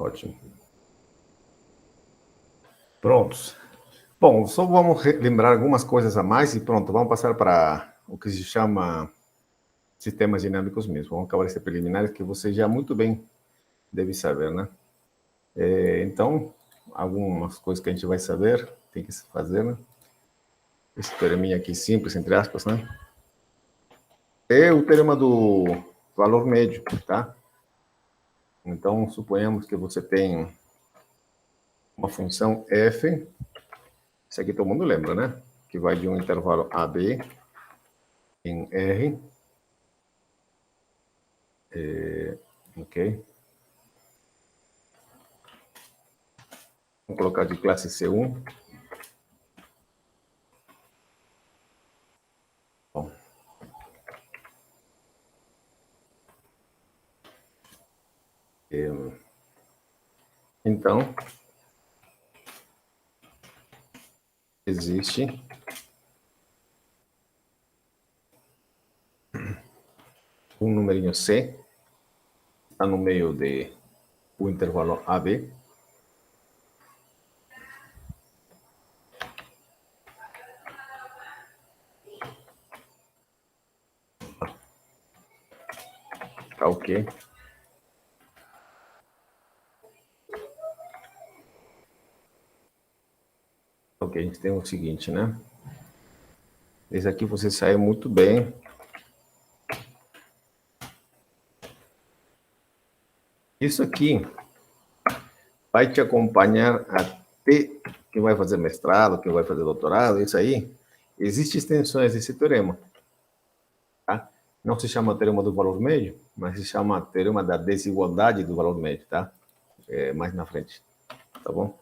Ótimo. Prontos. Bom, só vamos lembrar algumas coisas a mais e pronto, vamos passar para o que se chama sistemas dinâmicos mesmo. Vamos acabar esse preliminar que você já muito bem deve saber, né? Então, algumas coisas que a gente vai saber, tem que fazer, né? Esse teoreminha aqui simples, entre aspas, né? É o teorema do valor médio, tá? Então, suponhamos que você tem uma função f, isso aqui todo mundo lembra, né? Que vai de um intervalo AB em R, ok? Vamos colocar de classe C1. Bom. Então, existe um numerinho C, está no meio de o intervalo AB, tá ok? Ok, a gente tem o seguinte, né? Esse aqui você sai muito bem. Isso aqui vai te acompanhar até quem vai fazer mestrado, quem vai fazer doutorado, isso aí. Existem extensões desse teorema. Tá? Não se chama teorema do valor médio, mas se chama teorema da desigualdade do valor médio, tá? Mais na frente, tá bom?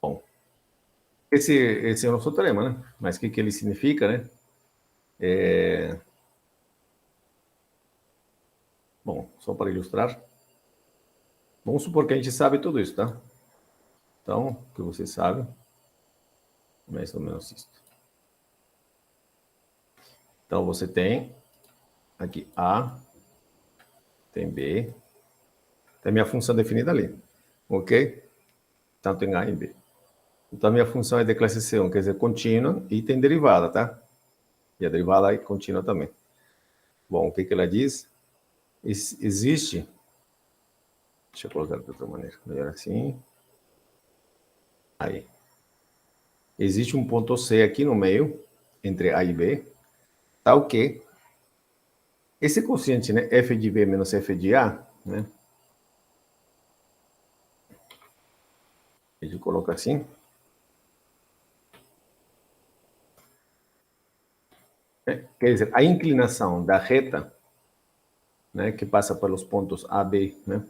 Bom, esse é o nosso teorema, né? Mas o que ele significa, né? Bom, só para ilustrar. Vamos supor que a gente sabe tudo isso, tá? Então, o que você sabe, mais ou menos isso. Então, você tem aqui A, tem B, tem minha função definida ali, ok? Tanto em A e B. Então, a minha função é de classe C1, quer dizer, contínua, e tem derivada, tá? E a derivada é contínua também. Bom, o que ela diz? Existe... Deixa eu colocar de outra maneira, melhor assim. Aí. Existe um ponto C aqui no meio, entre A e B, tal que esse quociente, né, f de B menos f de A, né, a gente coloca assim, né, quer dizer, a inclinação da reta, né, que passa pelos pontos A, B, né,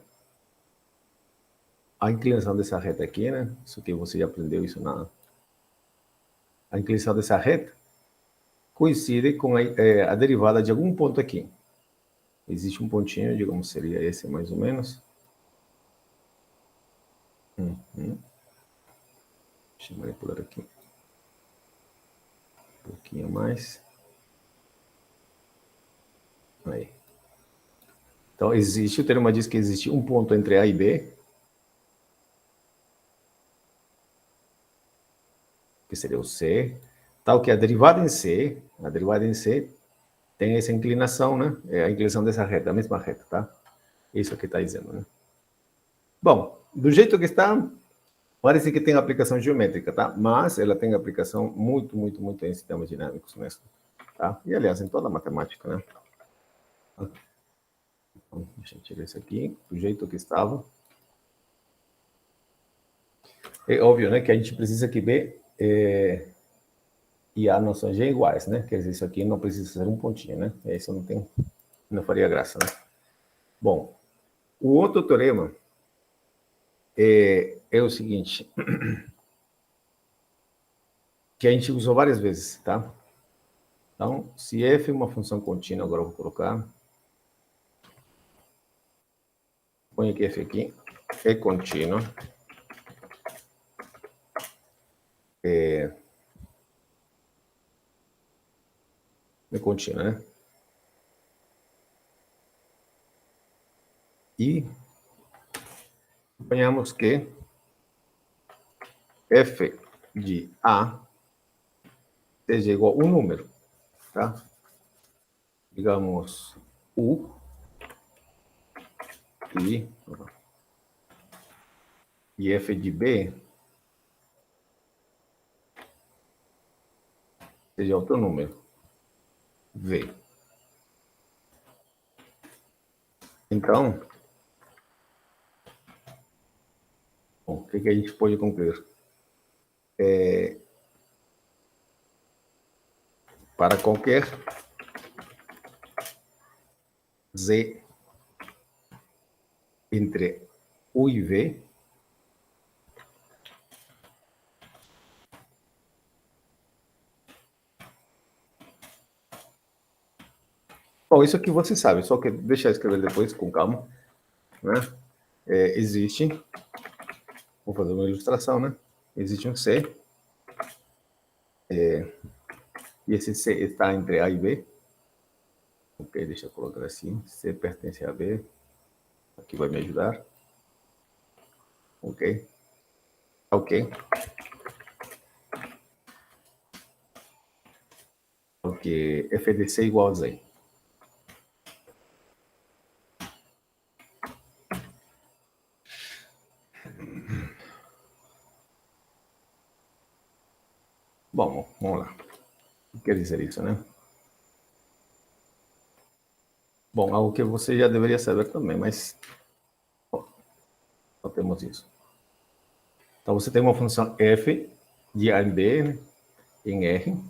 a inclinação dessa reta aqui, né, isso que você já aprendeu isso na... A inclinação dessa reta coincide com a derivada de algum ponto aqui. Existe um pontinho, digamos, seria esse mais ou menos. Deixa eu manipular aqui. Um pouquinho mais. Aí. Então, existe, o teorema diz que existe um ponto entre A e B, que seria o C, tal que a derivada em C tem essa inclinação, né? É a inclinação dessa reta, a mesma reta, tá? Isso que está dizendo, né? Bom, do jeito que está, parece que tem aplicação geométrica, tá? Mas ela tem aplicação muito, muito, muito em sistemas dinâmicos mesmo, tá? E, aliás, em toda a matemática, né? Então, deixa eu tirar isso aqui, do jeito que estava. É óbvio, né, que a gente precisa que B e A não sejam iguais, né? Quer dizer, isso aqui não precisa ser um pontinho, né? Isso não faria graça, né? Bom, o outro teorema é o seguinte, que a gente usou várias vezes, tá? Então, se f é uma função contínua, agora eu vou colocar, põe aqui f aqui, é contínua, é contínua, né? E Suponhamos que f de A seja igual a um número, tá? Digamos, U e f de B seja outro número, V. Então, bom, o que a gente pode concluir? Para qualquer Z entre U e V, bom, isso aqui você sabe, só que deixa eu escrever depois com calma, né? Existe, vou fazer uma ilustração, né? Existe um C, e esse C está entre A e B. Ok, deixa eu colocar assim, C pertence a B, aqui vai me ajudar. Ok, ok. Porque f de C igual a Z. Bom, vamos lá. O que quer dizer isso, né? Bom, algo que você já deveria saber também, mas só temos isso. Então, você tem uma função f de A em B, né, em R,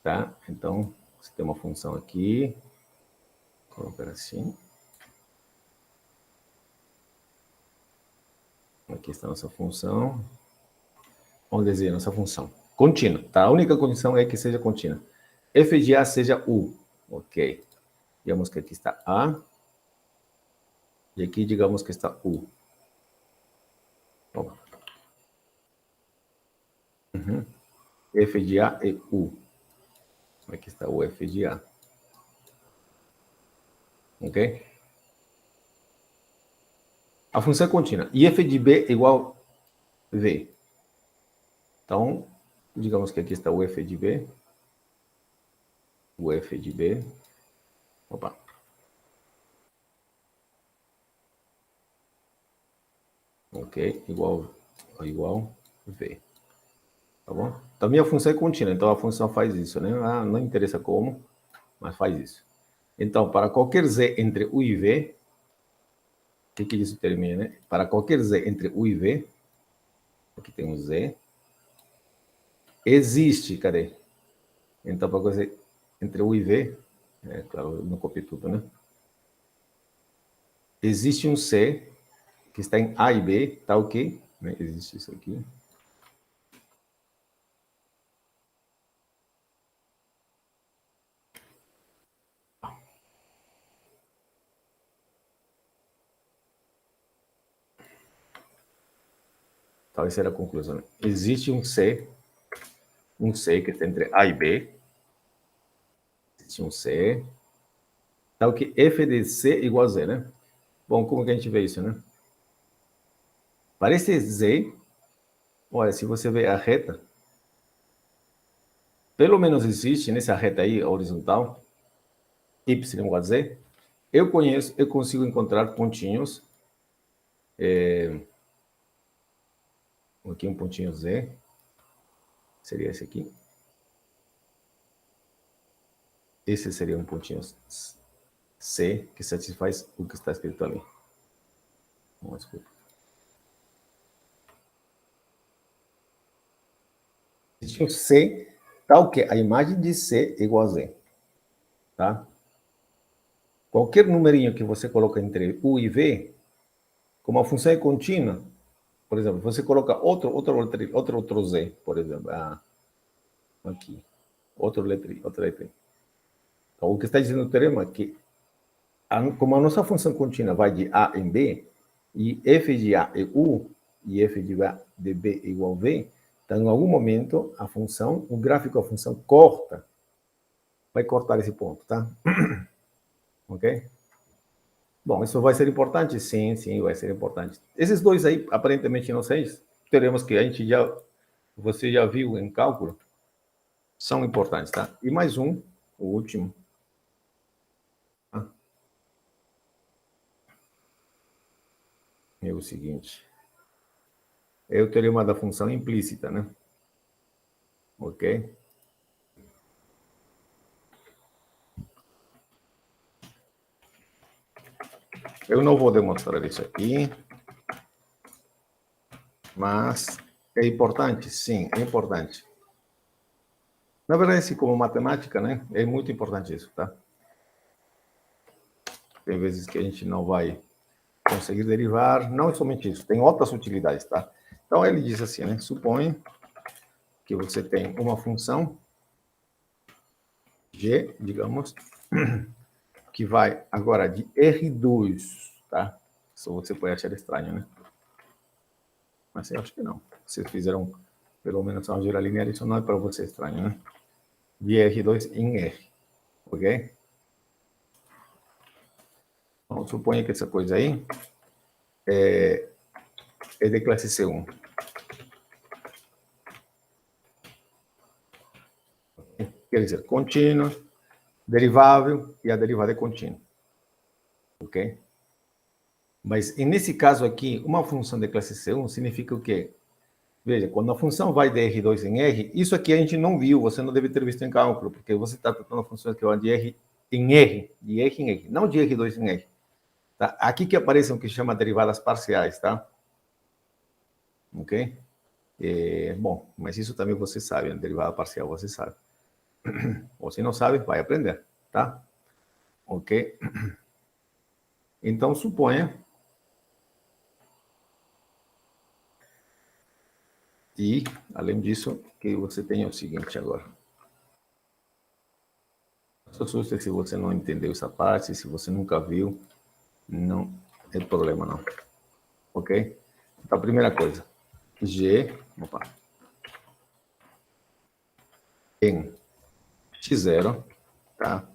tá? Então, você tem uma função aqui, vou colocar assim. Aqui está a nossa função. Vamos dizer nossa função. Contínua, tá? A única condição é que seja contínua. F de A seja U, ok. Digamos que aqui está A, e aqui digamos que está U. F de A e U. Aqui está o F de A. Ok? A função é contínua. E f de B igual a V. Então, digamos que aqui está o f de B. O f de B. Opa. Ok? Igual V. Tá bom? Então, minha função é contínua. Então, a função faz isso, né? Ah, não interessa como, mas faz isso. Então, para qualquer Z entre U e V, o que isso termina, né? Para qualquer Z entre U e V, aqui tem um Z, existe, cadê? Então, para qualquer Z entre U e V, claro, eu não copiei tudo, né? Existe um C que está em A e B, tá ok? Né? Existe isso aqui. Então, essa era a conclusão. Existe um C que está entre A e B. Existe um C. Tá ok? F de C igual a Z, né? Bom, como que a gente vê isso, né? Para esse Z, olha, se você vê a reta, pelo menos existe nessa reta aí, horizontal, y igual a Z, eu consigo encontrar pontinhos, aqui um pontinho Z, seria esse aqui. Esse seria um pontinho C, que satisfaz o que está escrito ali. Desculpa. Existe um C, tal que a imagem de C igual a Z. Tá? Qualquer numerinho que você coloca entre U e V, como a função é contínua, por exemplo, você coloca outro Z, por exemplo, aqui, outra letra. Então, o que está dizendo o teorema é que, como a nossa função contínua vai de A em B, e f de A é U, e f de B é igual a V, então, em algum momento, a função, o gráfico da função vai cortar esse ponto, tá? Ok? Bom, isso vai ser importante? Sim, sim, vai ser importante. Esses dois aí, aparentemente inocentes, teremos que você já viu em cálculo, são importantes, tá? E mais um, o último. Tá? É o seguinte. É o teorema da função implícita, né? Ok? Eu não vou demonstrar isso aqui, mas é importante? Sim, é importante. Na verdade, assim, como matemática, né? É muito importante isso, tá? Tem vezes que a gente não vai conseguir derivar, não é somente isso, tem outras utilidades, tá? Então, ele diz assim, né? Suponha que você tem uma função g, digamos, que vai agora de R2, tá? Isso você pode achar estranho, né? Mas eu acho que não. Vocês fizeram pelo menos uma álgebra linear, isso não é para você estranho, né? De R2 em R, ok? Então, suponha que essa coisa aí é de classe C1. Quer dizer, contínua, derivável e a derivada é contínua, ok? Mas nesse caso aqui, uma função de classe C1 significa o quê? Veja, quando a função vai de R2 em R, isso aqui a gente não viu, você não deve ter visto em cálculo, porque você está tratando funções que vão de R em R, de R em R, não de R2 em R. Tá? Aqui que aparecem o que se chama derivadas parciais, tá? Ok? Bom, mas isso também você sabe, né? Derivada parcial você sabe. Ou se não sabe, vai aprender, tá? Ok? Então, suponha e, além disso, que você tenha o seguinte agora. Só se você não entendeu essa parte, se você nunca viu, não é problema não. Ok? Então, a primeira coisa, G, em x0, tá?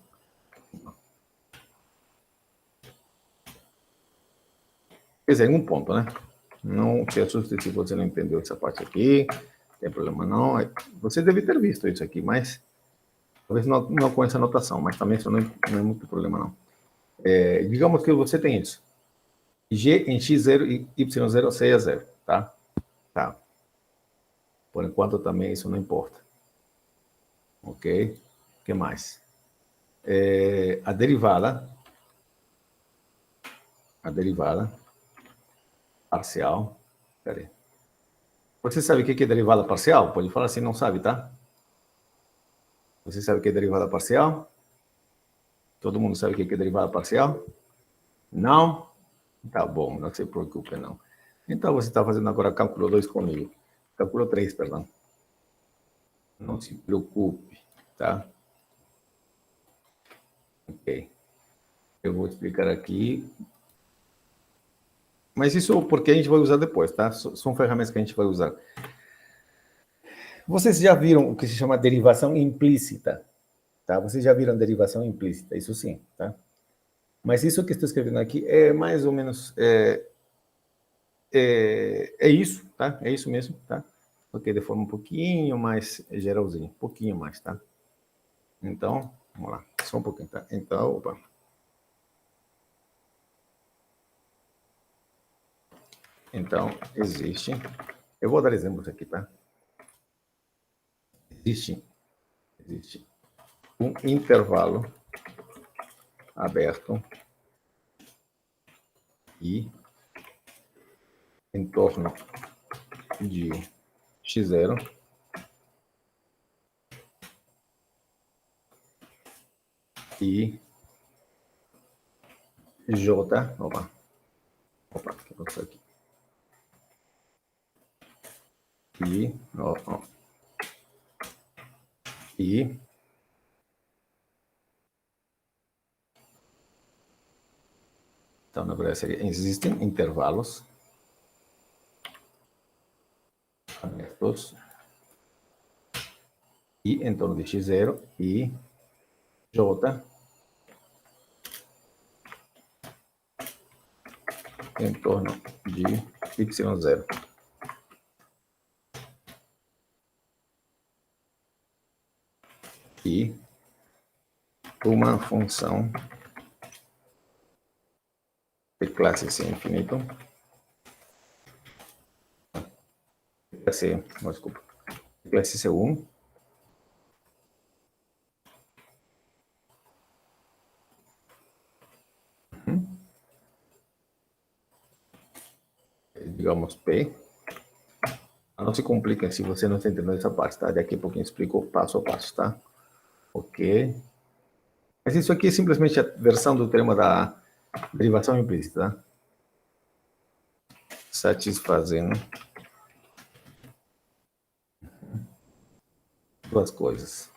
Quer dizer, em um ponto, né? Não se assuste se você não entendeu essa parte aqui, não tem problema não. Você deve ter visto isso aqui, mas talvez não com essa notação, mas também isso não é muito problema não. Digamos que você tem isso. G em x0 e y0 seja 0, tá? Tá. Por enquanto também isso não importa. Ok? O que mais? A derivada parcial. Peraí. Você sabe o que é derivada parcial? Pode falar assim, não sabe, tá? Você sabe o que é derivada parcial? Todo mundo sabe o que é derivada parcial? Não? Tá bom, não se preocupe, não. Então, você está fazendo agora cálculo 2 comigo. Cálculo 3, perdão. Não se preocupe, tá? Ok. Eu vou explicar aqui. Mas isso porque a gente vai usar depois, tá? São ferramentas que a gente vai usar. Vocês já viram o que se chama derivação implícita, tá? Vocês já viram derivação implícita, isso sim, tá? Mas isso que estou escrevendo aqui é mais ou menos é isso, tá? É isso mesmo, tá? Ok, de forma um pouquinho mais geralzinho, um pouquinho mais, tá? Então, vamos lá, só um pouquinho, tá? Então, opa. Então, existe, eu vou dar exemplos aqui, tá? Existe um intervalo aberto e em torno de x0 e j, opa, o que aconteceu aqui? E, e então, na verdade, existem intervalos abertos e em torno de x0 e j em torno de y0. E uma função de classe sem infinito, desculpa, de classe C1, digamos P. Não se complica se você não está entendendo essa parte, tá? Daqui a pouquinho eu explico passo a passo, tá? Ok. Mas isso aqui é simplesmente a versão do termo da derivação implícita, tá? Satisfazendo duas coisas.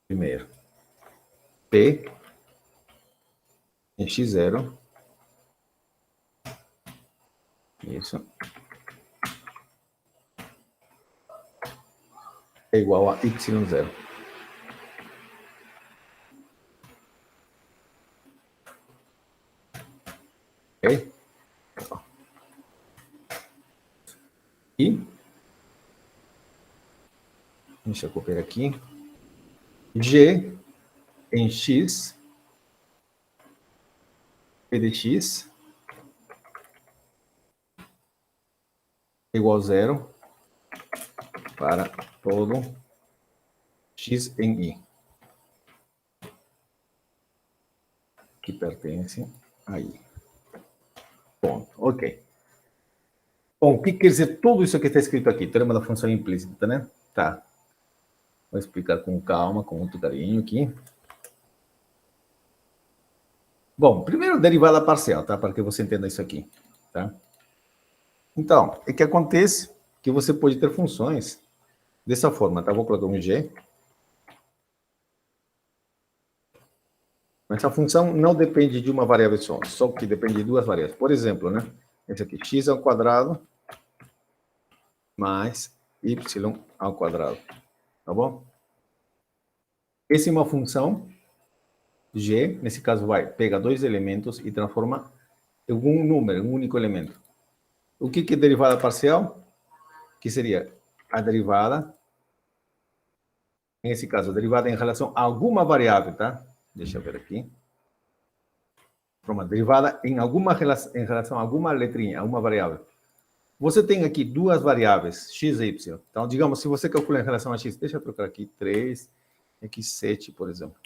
Primeiro, P em x0. Isso. É igual a y0. Ok? E, deixa eu copiar aqui, G em x, P de x, igual a 0 para todo x em i, que pertence a i. Ponto. Ok. Bom, o que quer dizer tudo isso que está escrito aqui? Termo da função implícita, né? Tá. Vou explicar com calma, com muito carinho aqui. Bom, primeiro derivada parcial, tá? Para que você entenda isso aqui, tá? Então, o que acontece que você pode ter funções dessa forma, tá? Vou colocar um G. Mas a função não depende de uma variável só que depende de duas variáveis. Por exemplo, né? Esse aqui, x ao quadrado mais y ao quadrado, tá bom? Essa é uma função G, nesse caso vai pegar dois elementos e transforma em um número, um único elemento. O que é derivada parcial? Que seria a derivada, nesse caso, a derivada em relação a alguma variável, tá? Deixa eu ver aqui. Uma derivada em relação a alguma letrinha, a uma variável. Você tem aqui duas variáveis, x e y. Então, digamos, se você calcula em relação a x, deixa eu trocar aqui 3, aqui 7, por exemplo.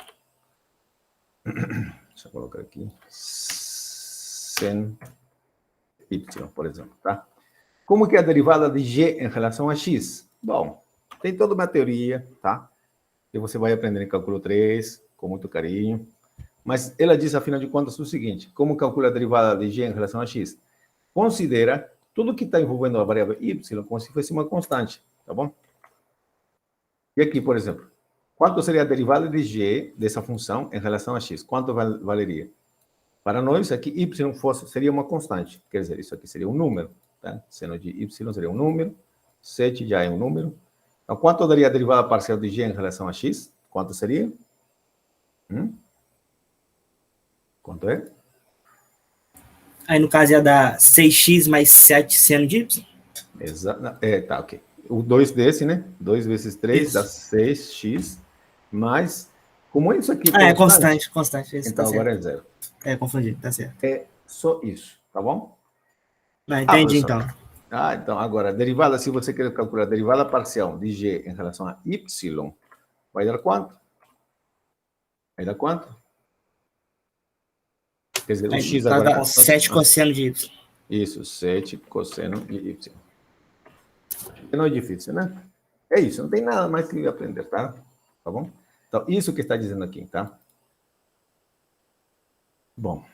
Deixa eu colocar aqui 100 y, por exemplo, tá? Como que é a derivada de g em relação a x? Bom, tem toda uma teoria, tá? Que você vai aprender em cálculo 3, com muito carinho. Mas ela diz, afinal de contas, o seguinte: como calcula a derivada de g em relação a x? Considera tudo que está envolvendo a variável y como se fosse uma constante, tá bom? E aqui, por exemplo, quanto seria a derivada de g dessa função em relação a x? Quanto valeria? Para nós, aqui y seria uma constante, quer dizer, isso aqui seria um número, tá? Seno de y seria um número, 7 já é um número. Então, quanto daria a derivada parcial de g em relação a x? Quanto seria? Quanto é? Aí, no caso, ia dar 6x mais 7 seno de y? Exato. Tá, ok. O 2 desse, né? 2 vezes 3 dá 6x, mais... Como isso aqui é constante. Então, tá agora certo. é 0. Confundi, tá certo. É só isso, tá bom? Entendi, então. Então, agora, a derivada, se você quer calcular a derivada parcial de g em relação a y, vai dar quanto? Vai dar quanto? Quer dizer, o x agora é constante. 7 cosseno de y. Isso, 7 cosseno de y. Não é difícil, né? É isso, não tem nada mais que aprender, tá? Tá bom? Então, isso que está dizendo aqui, tá? Bom.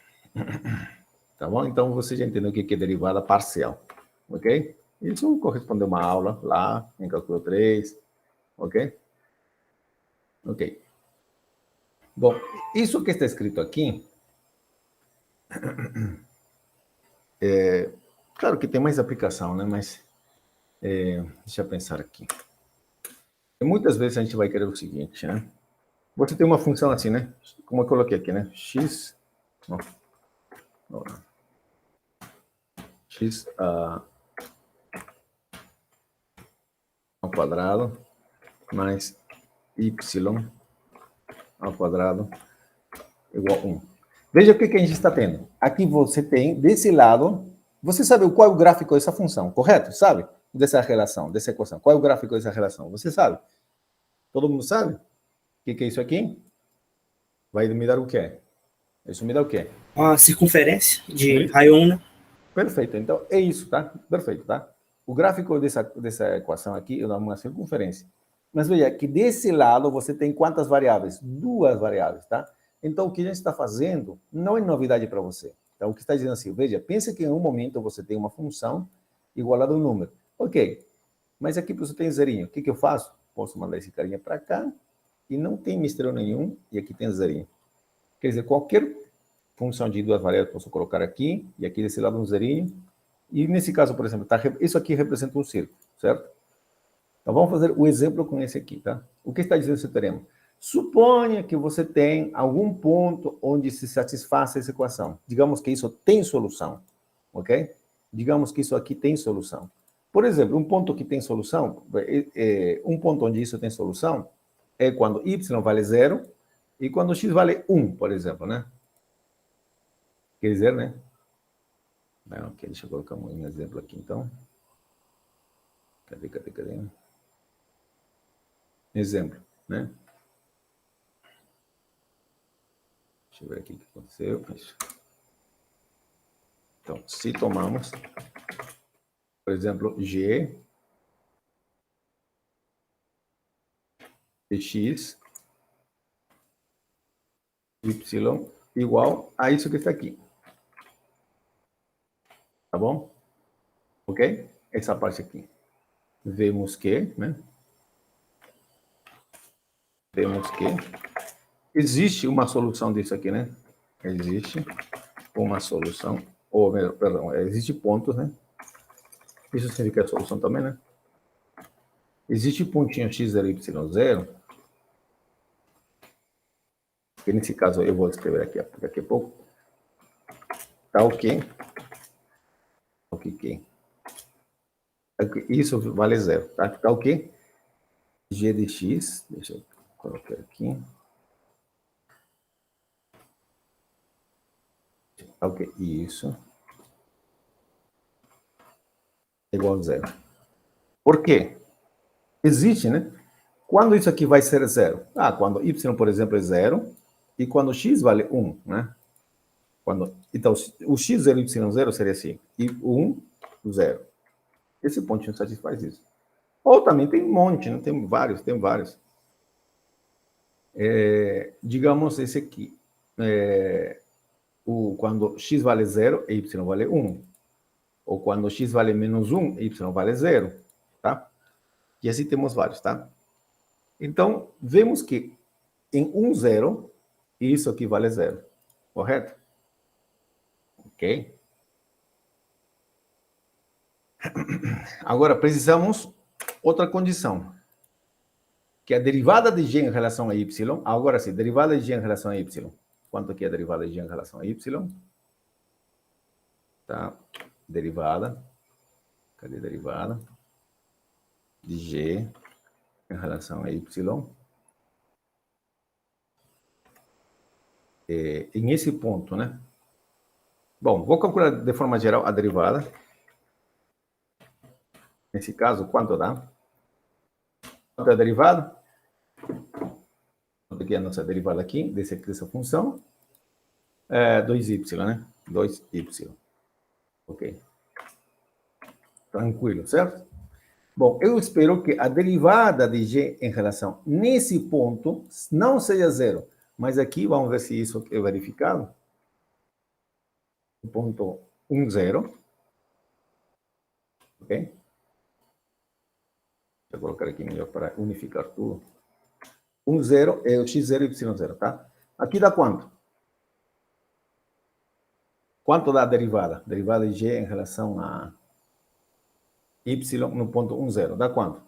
Tá bom? Então, você já entendeu o que é derivada parcial, ok? Isso corresponde a uma aula lá em cálculo 3, ok? Ok. Bom, isso que está escrito aqui, claro que tem mais aplicação, né? Mas, deixa eu pensar aqui. E muitas vezes a gente vai querer o seguinte, né? você tem uma função assim, né? Como eu coloquei aqui, né? X, não, não, X ao quadrado mais Y ao quadrado igual a 1. Veja o que a gente está tendo. Aqui você tem, desse lado, você sabe qual é o gráfico dessa função, correto? Sabe? Dessa relação, dessa equação. Qual é o gráfico dessa relação? Você sabe? Todo mundo sabe? O que é isso aqui? Vai me dar o quê? Isso me dá o quê? Uma circunferência de raio 1, né? Perfeito. Então, é isso, tá? Perfeito, tá? O gráfico dessa equação aqui é uma circunferência. Mas veja que desse lado você tem quantas variáveis? Duas variáveis, tá? Então, o que a gente está fazendo não é novidade para você. Então, o que está dizendo assim, veja, pensa que em um momento você tem uma função igualada a um número. Ok, mas aqui você tem zerinho. O que eu faço? Posso mandar esse carinha para cá e não tem mistério nenhum e aqui tem zerinho. Quer dizer, qualquer função de duas variáveis posso colocar aqui e aqui desse lado um zerinho. E nesse caso, por exemplo, isso aqui representa um círculo, certo? Então, vamos fazer o exemplo com esse aqui, tá? O que está dizendo esse teorema? Suponha que você tem algum ponto onde se satisfaça essa equação. Digamos que isso tem solução, ok? Digamos que isso aqui tem solução. Por exemplo, um ponto que tem solução, um ponto onde isso tem solução, é quando y vale 0 e quando x vale 1, por exemplo, né? Quer dizer, né? Não, ok, deixa eu colocar um exemplo aqui, então. Cadê? Exemplo, né? Deixa eu ver aqui o que aconteceu. Então, se tomamos, por exemplo, G de X, Y igual a isso que está aqui. Tá bom? Ok? Essa parte aqui. Vemos que, né? Vemos que existe uma solução disso aqui, né? Existe uma solução, ou, perdão, existe pontos, né? Isso significa a solução também, né? Existe pontinho x0, y0, que nesse caso eu vou escrever aqui daqui a pouco. Tá ok? Ok. Isso vale 0, tá? Tá ok? G de x, deixa eu colocar aqui. Tá ok, isso. Igual a 0. Por quê? Existe, né? Quando isso aqui vai ser 0? Ah, quando y, por exemplo, é 0 e quando x vale 1, né? Então, o x0 e y0 seria assim, e 1, 0. Esse pontinho satisfaz isso. Ou também tem um monte, né? Tem vários. Digamos esse aqui. Quando x vale 0, y vale 1. Ou quando x vale menos 1, y vale 0. Tá? E assim temos vários, tá? Então, vemos que em 1, 0, isso aqui vale 0. Correto? Ok? Agora, precisamos outra condição. Que a derivada de g em relação a y, agora sim, derivada de g em relação a y. Quanto que é a derivada de g em relação a y? Tá? Derivada. Cadê a derivada? De g em relação a y. Em esse ponto, né? Bom, vou calcular de forma geral a derivada. Nesse caso, quanto dá? Quanto é a derivada? Quanto que é a nossa derivada aqui, dessa função? 2y, né? 2y. Ok. Tranquilo, certo? Bom, eu espero que a derivada de g em relação nesse ponto não seja 0. Mas aqui, vamos ver se isso é verificado. O ponto 1, 0. Ok? Deixa eu colocar aqui melhor para unificar tudo. 1, 0 é o x0 e y0, tá? Aqui dá quanto? Quanto dá a derivada? Derivada de g em relação a y no ponto 1, 0. Dá quanto?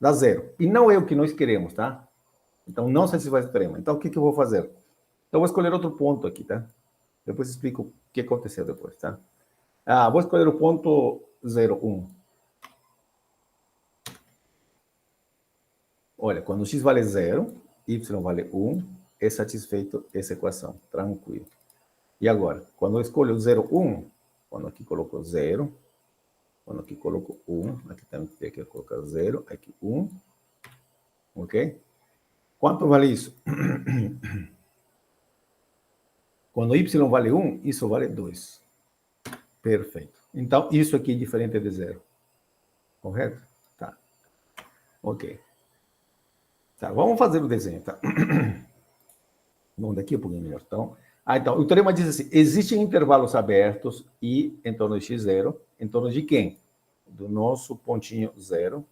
Dá 0. E não é o que nós queremos, tá? Então, não satisfaz o teorema. Então, o que eu vou fazer? Então, eu vou escolher outro ponto aqui, tá? Depois explico o que aconteceu depois, tá? Vou escolher o ponto 0,1. Olha, quando x vale 0, y vale 1, é satisfeito essa equação. Tranquilo. E agora, quando eu escolho o 0,1, quando aqui coloco 0, quando aqui coloco 1, aqui também tem que colocar 0, aqui 1, ok? Quanto vale isso? Quando y vale 1, isso vale 2. Perfeito. Então, isso aqui é diferente de 0. Correto? Tá. Ok. Tá, vamos fazer o desenho, tá? Vamos daqui um pouquinho melhor. Então, o teorema diz assim, existem intervalos abertos I em torno de x0, em torno de quem? Do nosso pontinho 0.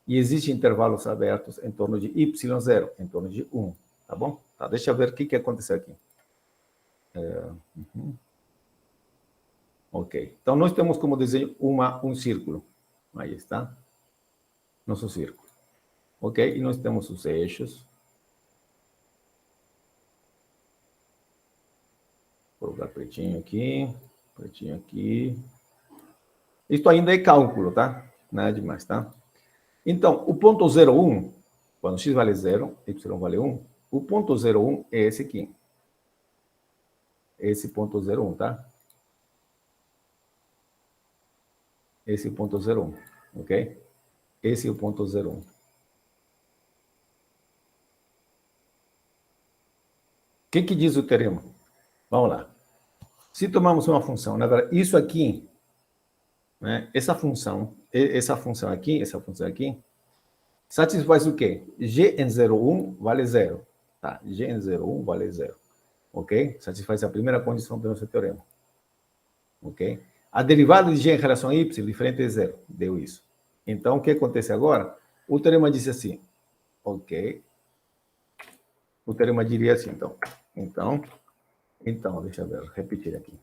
E existem intervalos abertos em torno de y0, em torno de 1. Tá bom? Tá, deixa eu ver o que aconteceu aqui. Ok. Então, nós temos como desenho um círculo. Aí está. Nosso círculo. Ok? E nós temos os eixos. Vou colocar pretinho aqui. Pretinho aqui. Isso ainda é cálculo, tá? Nada demais, tá? Então, o ponto 0,1, quando x vale 0, y vale 1, o ponto 0,1 é esse aqui. Esse ponto 0,1, tá? Esse é o ponto 0,1, ok? Esse é o ponto 0,1. O que diz o teorema? Vamos lá. Se tomarmos uma função, na verdade, isso aqui, né, essa função aqui, satisfaz o quê? G em 0,1 vale 0. Tá? G em 0,1 vale 0. Ok? Satisfaz a primeira condição do nosso teorema. Ok? A derivada de G em relação a Y diferente de 0. Deu isso. Então, o que acontece agora? O teorema diz assim. Ok? O teorema diria assim, então. Então, deixa eu ver, repetir aqui.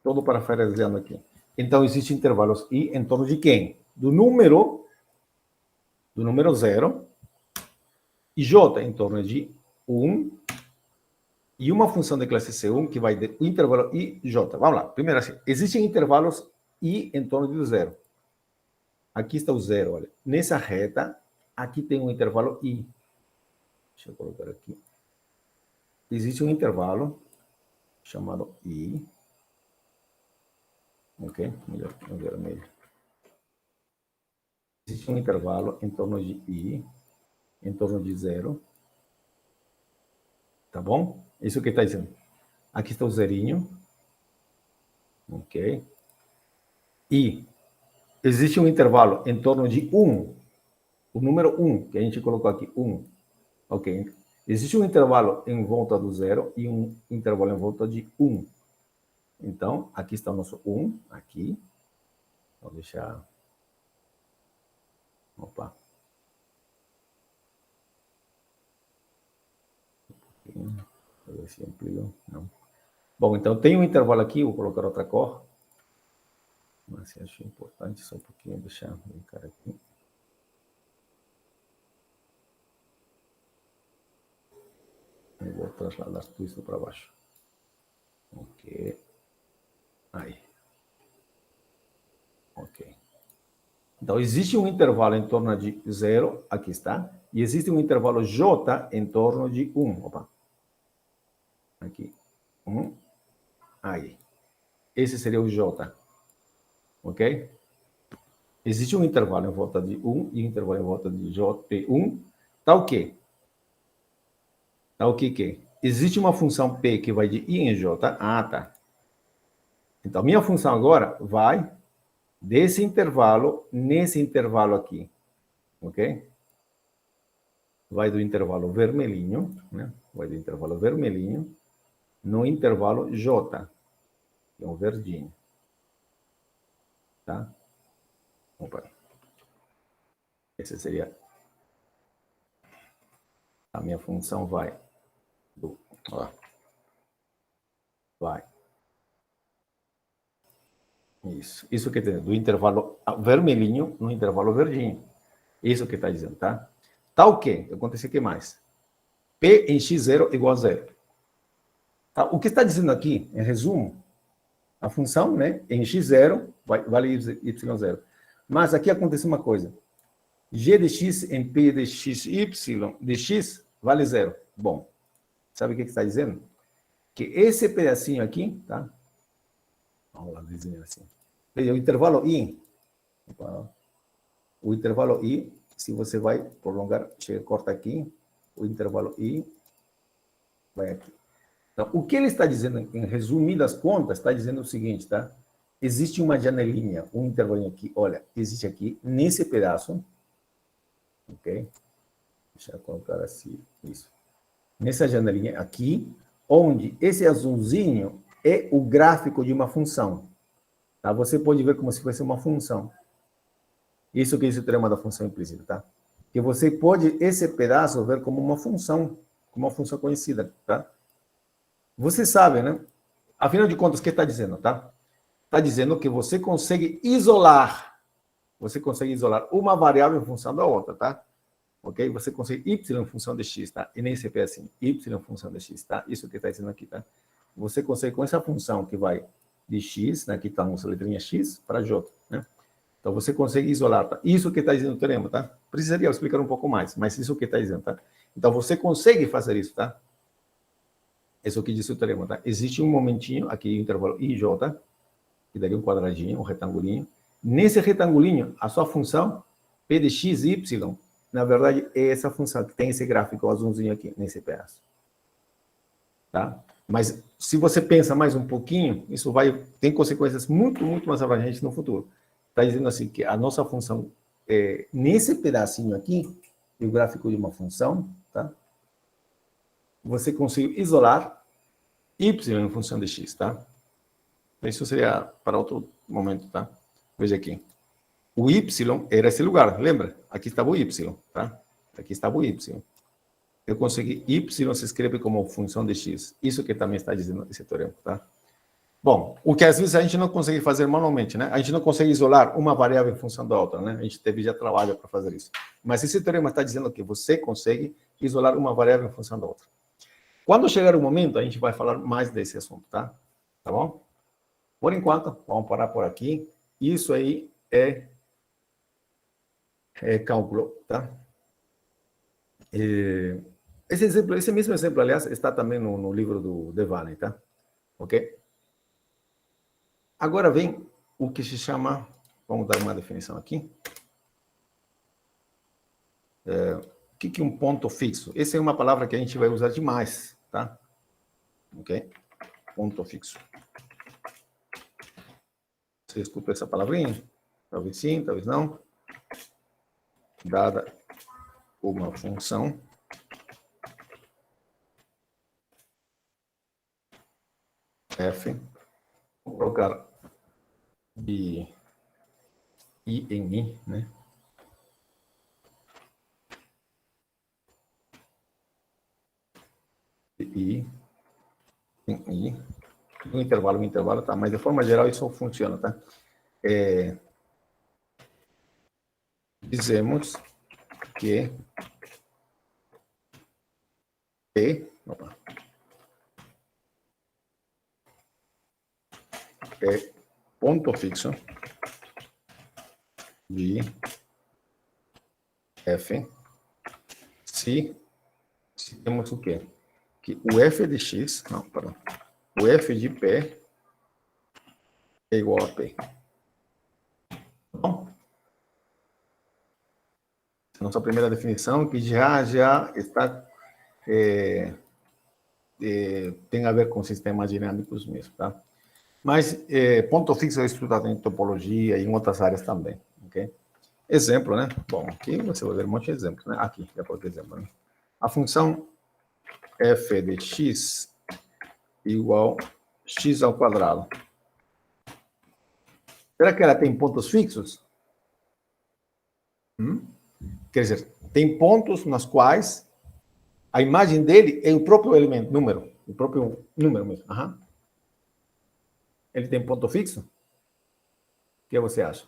Todo parafraseando aqui. Então, existem intervalos I em torno de quem? Do número 0 e J em torno de 1 e uma função de classe C1 que vai do intervalo I, J. Vamos lá. Primeiro assim, existem intervalos I em torno de 0. Aqui está o 0, olha. Nessa reta, aqui tem um intervalo I. Deixa eu colocar aqui. Existe um intervalo chamado I. Ok? Melhor, vermelho. Existe um intervalo em torno de I, em torno de 0. Tá bom? Isso que está dizendo. Aqui está o zerinho. Ok? E existe um intervalo em torno de 1. O número 1, que a gente colocou aqui, 1. Ok? Existe um intervalo em volta do 0 e um intervalo em volta de 1. Então, aqui está o nosso 1, aqui. Vou deixar... Opa. Vou ver se amplio. Não. Bom, então tem um intervalo aqui, vou colocar outra cor. Mas eu acho importante só um pouquinho deixar brincar aqui. Eu vou trasladar tudo isso para baixo. Ok. Aí. Ok. Então, existe um intervalo em torno de 0, aqui está, e existe um intervalo J em torno de 1. Opa. Aqui. 1. Aí. Esse seria o J. Ok? Existe um intervalo em volta de 1 e um intervalo em volta de J1. Tá o quê? Tá o que? Existe uma função P que vai de I em J. Ah, tá. Então, minha função agora vai desse intervalo nesse intervalo aqui. Ok? Vai do intervalo vermelhinho, né? Vai do intervalo vermelhinho no intervalo J, que é um verdinho. Tá? Opa. Esse seria... A minha função vai do... Ó, vai. Isso que tem do intervalo vermelhinho no intervalo verdinho. Isso que está dizendo, tá? Tá o quê? Acontece o que mais? P em x0 igual a 0. Tá? O que está dizendo aqui, em resumo, a função, né, em x0 vale y0. Mas aqui acontece uma coisa. G de x em P de x, y de x vale 0. Bom, sabe o que está dizendo? Que esse pedacinho aqui, tá? Vamos lá desenhar assim. O intervalo I, se você vai prolongar, corta aqui, o intervalo I vai aqui. Então, o que ele está dizendo, em resumidas contas, está dizendo o seguinte, tá? Existe uma janelinha, um intervalinho aqui, olha, existe aqui, nesse pedaço, ok? Deixa eu colocar assim, isso. Nessa janelinha aqui, onde esse azulzinho é o gráfico de uma função. Tá? Você pode ver como se fosse uma função. Isso que é o teorema da função implícita, tá? Que você pode, esse pedaço, ver como uma função conhecida, tá? Você sabe, né? Afinal de contas, o que está dizendo, tá? Está dizendo que você consegue isolar uma variável em função da outra, tá? Ok? Você consegue y em função de x, tá? E nem sempre é assim, y em função de x, tá? Isso que está dizendo aqui, tá? Você consegue, com essa função que vai de x, né? Aqui está a nossa letrinha x, para j, né? Então, você consegue isolar, tá? Isso que está dizendo o teorema, tá? Precisaria explicar um pouco mais, mas isso que está dizendo, tá? Então, você consegue fazer isso, tá? Isso que diz o teorema, tá? Existe um momentinho, aqui o intervalo IJ, que daria um quadradinho, um retangulinho. Nesse retangulinho, a sua função, P de x, y, na verdade, é essa função que tem esse gráfico azulzinho aqui, nesse pedaço. Tá? Mas, se você pensa mais um pouquinho, isso tem consequências muito, muito mais abrangentes no futuro. Está dizendo assim, que a nossa função, nesse pedacinho aqui, o gráfico de uma função, tá? Você consegue isolar y em função de x, tá? Isso seria para outro momento, tá? Veja aqui. O y era esse lugar, lembra? Aqui estava o y, tá? Aqui estava o y. Eu consegui y se escreve como função de x. Isso que também está dizendo esse teorema, tá? Bom, o que às vezes a gente não consegue fazer manualmente, né? A gente não consegue isolar uma variável em função da outra, né? A gente teve já trabalho para fazer isso. Mas esse teorema está dizendo que você consegue isolar uma variável em função da outra. Quando chegar o momento, a gente vai falar mais desse assunto, tá? Tá bom? Por enquanto, vamos parar por aqui. Isso aí é cálculo, tá? Esse mesmo exemplo, aliás, está também no livro do Devane, tá? Ok? Agora vem o que se chama, vamos dar uma definição aqui. O que é um ponto fixo? Essa é uma palavra que a gente vai usar demais, tá? Ok? Ponto fixo. Você escuta essa palavrinha? Talvez sim, talvez não. Dada uma função f, vou colocar I em I, né? I em I. Um intervalo, tá? Mas de forma geral isso funciona, tá? Dizemos que P é ponto fixo de f se temos o quê? Que o f de x, não, perdão, o f de P é igual a P. Bom, nossa primeira definição, que já está tem a ver com sistemas dinâmicos mesmo, tá? Mas ponto fixo é estudado em topologia e em outras áreas também, ok? Exemplo, né? Bom, aqui você vai ver um monte de exemplos, né? Aqui, depois do exemplo, né? A função f de x igual x ao quadrado. Será que ela tem pontos fixos? Quer dizer, tem pontos nos quais a imagem dele é o próprio elemento, número, o próprio número mesmo. Uhum. Ele tem ponto fixo? O que você acha?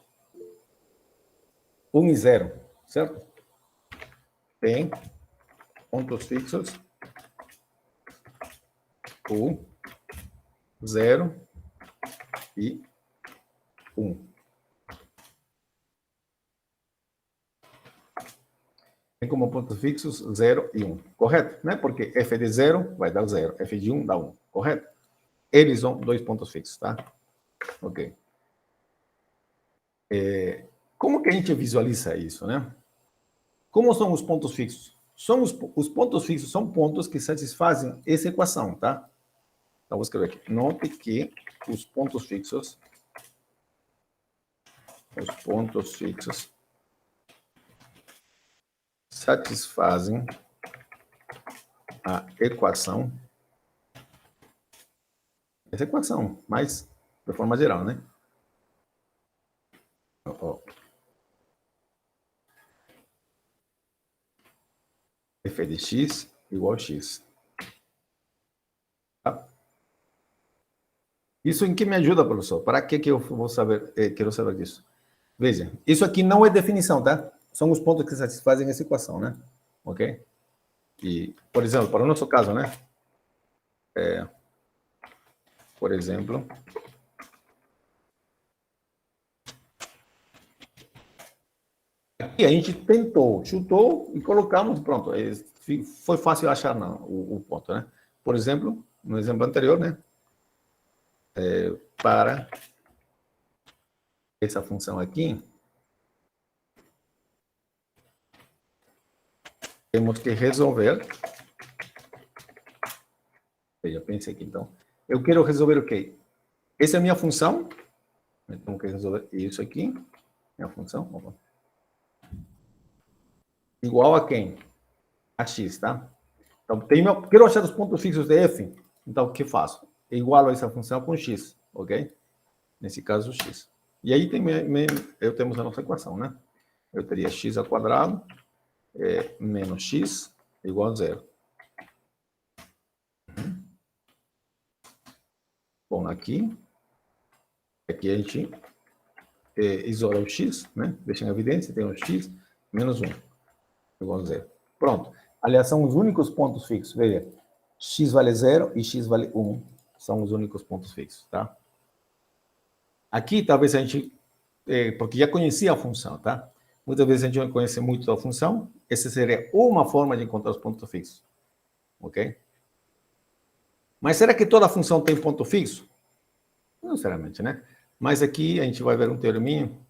1 e 0, certo? Tem pontos fixos U, 0 e 1. Tem como pontos fixos 0 e 1, correto? Né? Porque f de 0 vai dar 0, f de 1 dá 1, correto? Eles são dois pontos fixos, tá? Ok. Como que a gente visualiza isso, né? Como são os pontos fixos? Os pontos fixos são pontos que satisfazem essa equação, tá? Então, vou escrever aqui. Note que os pontos fixos satisfazem a equação, essa equação, mas de forma geral, né? F de x igual a x. Tá? Isso em que me ajuda, professor? Para que eu vou saber, quero saber disso? Veja, isso aqui não é definição, tá? São os pontos que satisfazem essa equação, né? Ok? E, por exemplo, para o nosso caso, né? Por exemplo, aqui a gente tentou, chutou e colocamos, pronto. Foi fácil achar não, o ponto, né? Por exemplo, no exemplo anterior, né? Para essa função aqui, temos que resolver. Veja, pense aqui, então. Eu quero resolver o quê? Essa é a minha função. Então, eu quero resolver isso aqui. Minha função. Igual a quem? A x, tá? Então, quero achar os pontos fixos de f. Então, o que faço? Igualo essa função com x, ok? Nesse caso, x. E aí temos a nossa equação, né? Eu teria x ao quadrado menos x igual a 0. Bom, aqui a gente isola o x, né? Deixa em evidência, tem o x menos 1 igual a 0. Pronto. Aliás, são os únicos pontos fixos. Veja, x vale 0 e x vale 1. São os únicos pontos fixos, tá? Aqui, talvez a gente... porque já conhecia a função, tá? Muitas vezes a gente não conhece muito a função. Essa seria uma forma de encontrar os pontos fixos. Ok? Mas será que toda função tem ponto fixo? Não necessariamente, né? Mas aqui a gente vai ver um terminho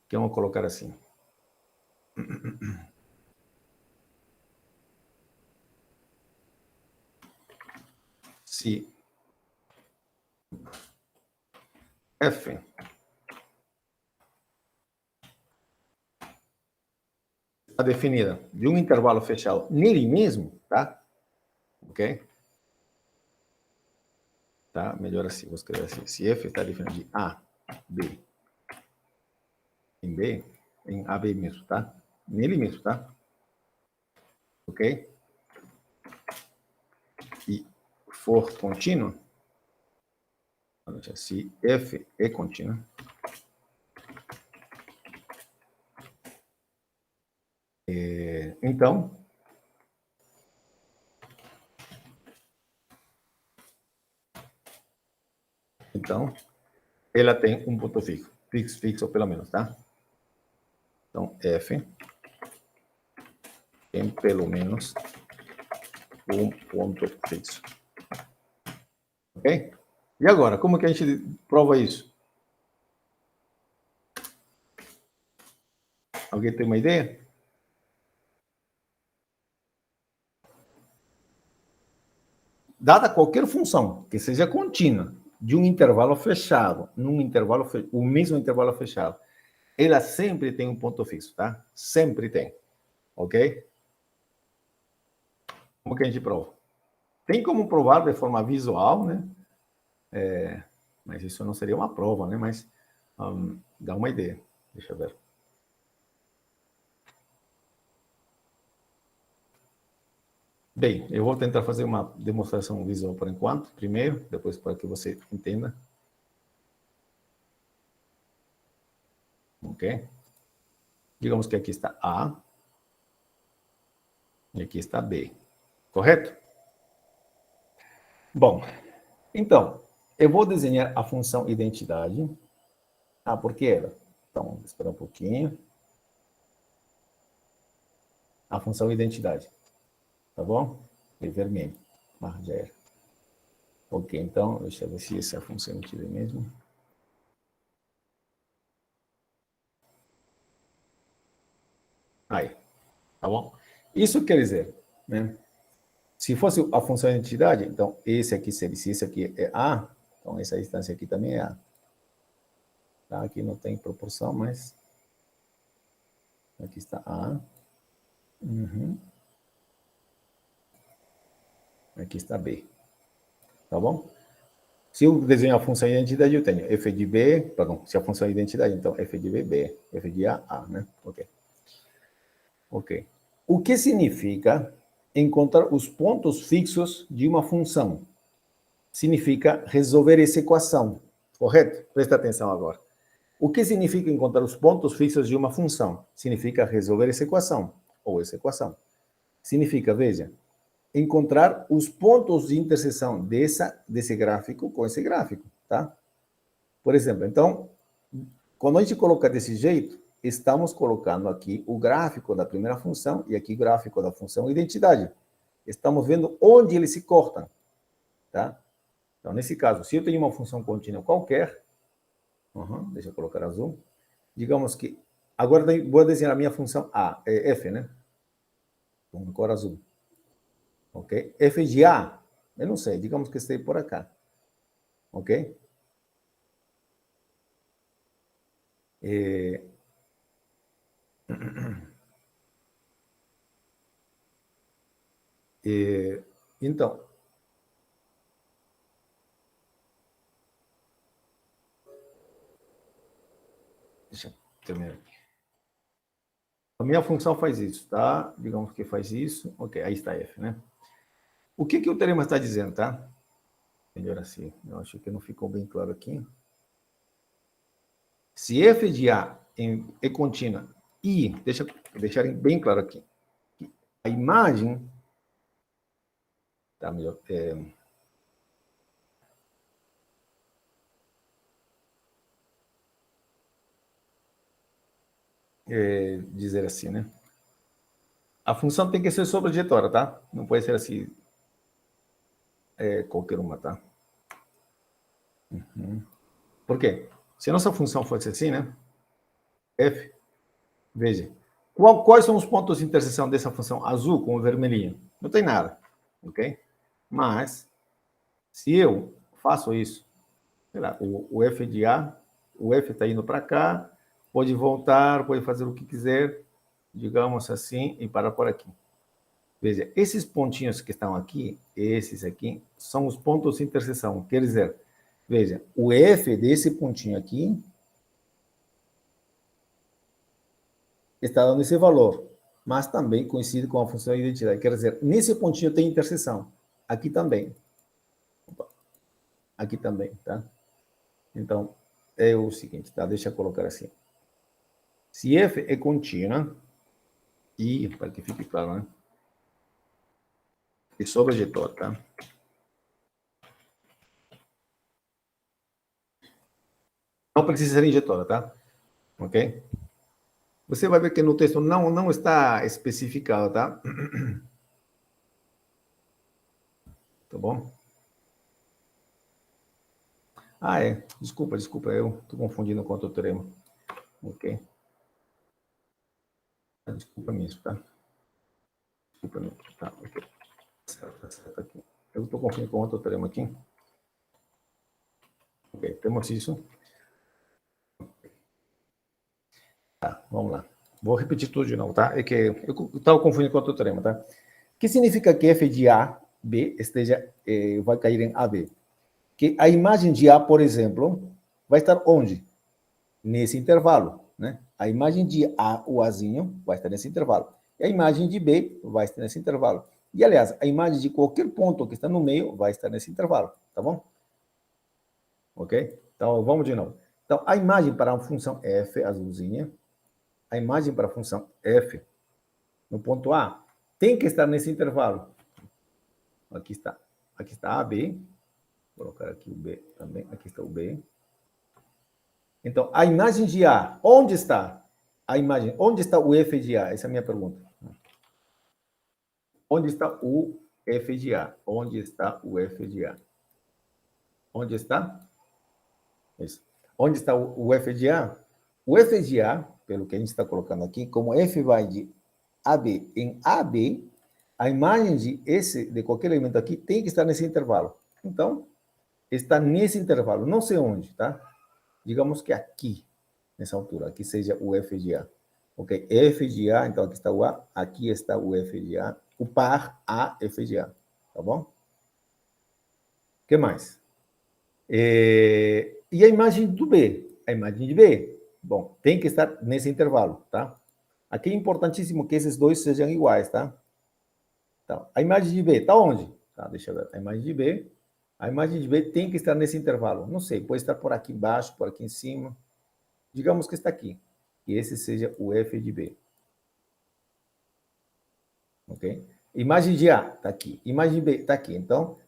que eu vou colocar assim. Se f está definida de um intervalo fechado nele mesmo, tá? Ok? Tá? Melhor assim, vou escrever assim. Se f está definido de A, B, em B, em AB mesmo, tá? Nele mesmo, tá? Ok? E for contínuo, se f é contínuo, então, ela tem um ponto fixo pelo menos, tá? Então, f tem pelo menos um ponto fixo. Ok? E agora, como que a gente prova isso? Alguém tem uma ideia? Dada qualquer função que seja contínua, de um intervalo fechado, o mesmo intervalo fechado, ela sempre tem um ponto fixo, tá? Sempre tem. Ok? Como que a gente prova? Tem como provar de forma visual, né? Mas isso não seria uma prova, né? Mas dá uma ideia. Deixa eu ver. Bem, eu vou tentar fazer uma demonstração visual por enquanto, primeiro, depois para que você entenda. Ok? Digamos que aqui está A e aqui está B. Correto? Bom, então, eu vou desenhar a função identidade. Ah, por que ela? Então, espera um pouquinho. A função identidade. Tá bom? É vermelho. Ah, já era. Ok, então, deixa eu ver se essa é a função identidade mesmo. Aí, tá bom? Isso quer dizer, né? Se fosse a função identidade, então esse aqui seria, se esse aqui é A, então essa distância aqui também é A. Tá? Aqui não tem proporção, mas aqui está A. Uhum. Aqui está B. Tá bom? Se eu desenho a função identidade, eu tenho f de B, perdão, se a função é identidade, então f de B, B, f de A, A, né? Ok. Ok. O que significa encontrar os pontos fixos de uma função? Significa resolver essa equação, correto? Presta atenção agora. O que significa encontrar os pontos fixos de uma função? Significa resolver essa equação, ou essa equação. Significa, veja, encontrar os pontos de interseção desse gráfico com esse gráfico, tá? Por exemplo, então, quando a gente coloca desse jeito, estamos colocando aqui o gráfico da primeira função e aqui o gráfico da função identidade. Estamos vendo onde eles se cortam, tá? Então, nesse caso, se eu tenho uma função contínua qualquer, deixa eu colocar azul, digamos que, agora vou desenhar a minha função A, é f, né? Com cor azul. Ok? F de A, eu não sei, digamos que esteja por acá. Ok? Então, deixa eu terminar aqui. A minha função faz isso, tá? Digamos que faz isso. Ok, aí está f, né? O que o teorema está dizendo, tá? Melhor assim. Eu acho que não ficou bem claro aqui. Se f de A é contínua e, deixa eu deixar bem claro aqui, a imagem, tá melhor, dizer assim, né? A função tem que ser sobrejetória, tá? Não pode ser assim, qualquer uma, tá? Por quê? Se a nossa função fosse assim, né? F, veja, quais são os pontos de interseção dessa função azul com o vermelhinho? Não tem nada, ok? Mas, se eu faço isso, sei lá, o f de A, o f está indo para cá, pode voltar, pode fazer o que quiser, digamos assim, e parar por aqui. Veja, esses pontinhos que estão aqui, esses aqui, são os pontos de interseção. Quer dizer, veja, o f desse pontinho aqui está dando esse valor, mas também coincide com a função de identidade. Quer dizer, nesse pontinho tem interseção. Aqui também. Aqui também, tá? Então, é o seguinte, tá? Deixa eu colocar assim. Se f é contínua, e, para que fique claro, né? E sobrejetória, tá? Não precisa ser injetória, tá? Ok? Você vai ver que no texto não está especificado, tá? Tá bom? Ah, é. Desculpa, eu estou confundindo com outro termo. Ok? Desculpa mesmo, tá? Desculpa mesmo. Tá, ok. Certo aqui. Eu estou confundindo com outro termo aqui. Ok, temos isso. Tá, vamos lá. Vou repetir tudo de novo, tá? É que eu estava confundindo com outro termo, tá? Que significa que f de A, B, vai cair em AB? Que a imagem de A, por exemplo, vai estar onde? Nesse intervalo, né? A imagem de A, o Azinho, vai estar nesse intervalo. E a imagem de B vai estar nesse intervalo. E, aliás, a imagem de qualquer ponto que está no meio vai estar nesse intervalo, tá bom? Ok? Então, vamos de novo. Então, a imagem para a função f, azulzinha, a imagem para a função f, no ponto A, tem que estar nesse intervalo. Aqui está A, B. Vou colocar aqui o B também. Aqui está o B. Então, a imagem de A, onde está? A imagem, onde está o f de A? Essa é a minha pergunta. Onde está o f de A? Onde está o f de A? Onde está? Isso. Onde está o f de A? O f de A, pelo que a gente está colocando aqui, como f vai de AB em AB, a imagem de qualquer elemento aqui tem que estar nesse intervalo. Então, está nesse intervalo, não sei onde, tá? Digamos que aqui, nessa altura, aqui seja o f de A. Ok? F de A, então aqui está o A, aqui está o f de A, o par A, f de A. Tá bom? O que mais? E a imagem do B? A imagem de B, bom, tem que estar nesse intervalo, tá? Aqui é importantíssimo que esses dois sejam iguais, tá? Então, a imagem de B está onde? Tá, deixa eu ver. A imagem de B tem que estar nesse intervalo. Não sei, pode estar por aqui embaixo, por aqui em cima. Digamos que está aqui. Que esse seja o f de B. Ok? Imagem de A está aqui. Imagem de B está aqui. Então,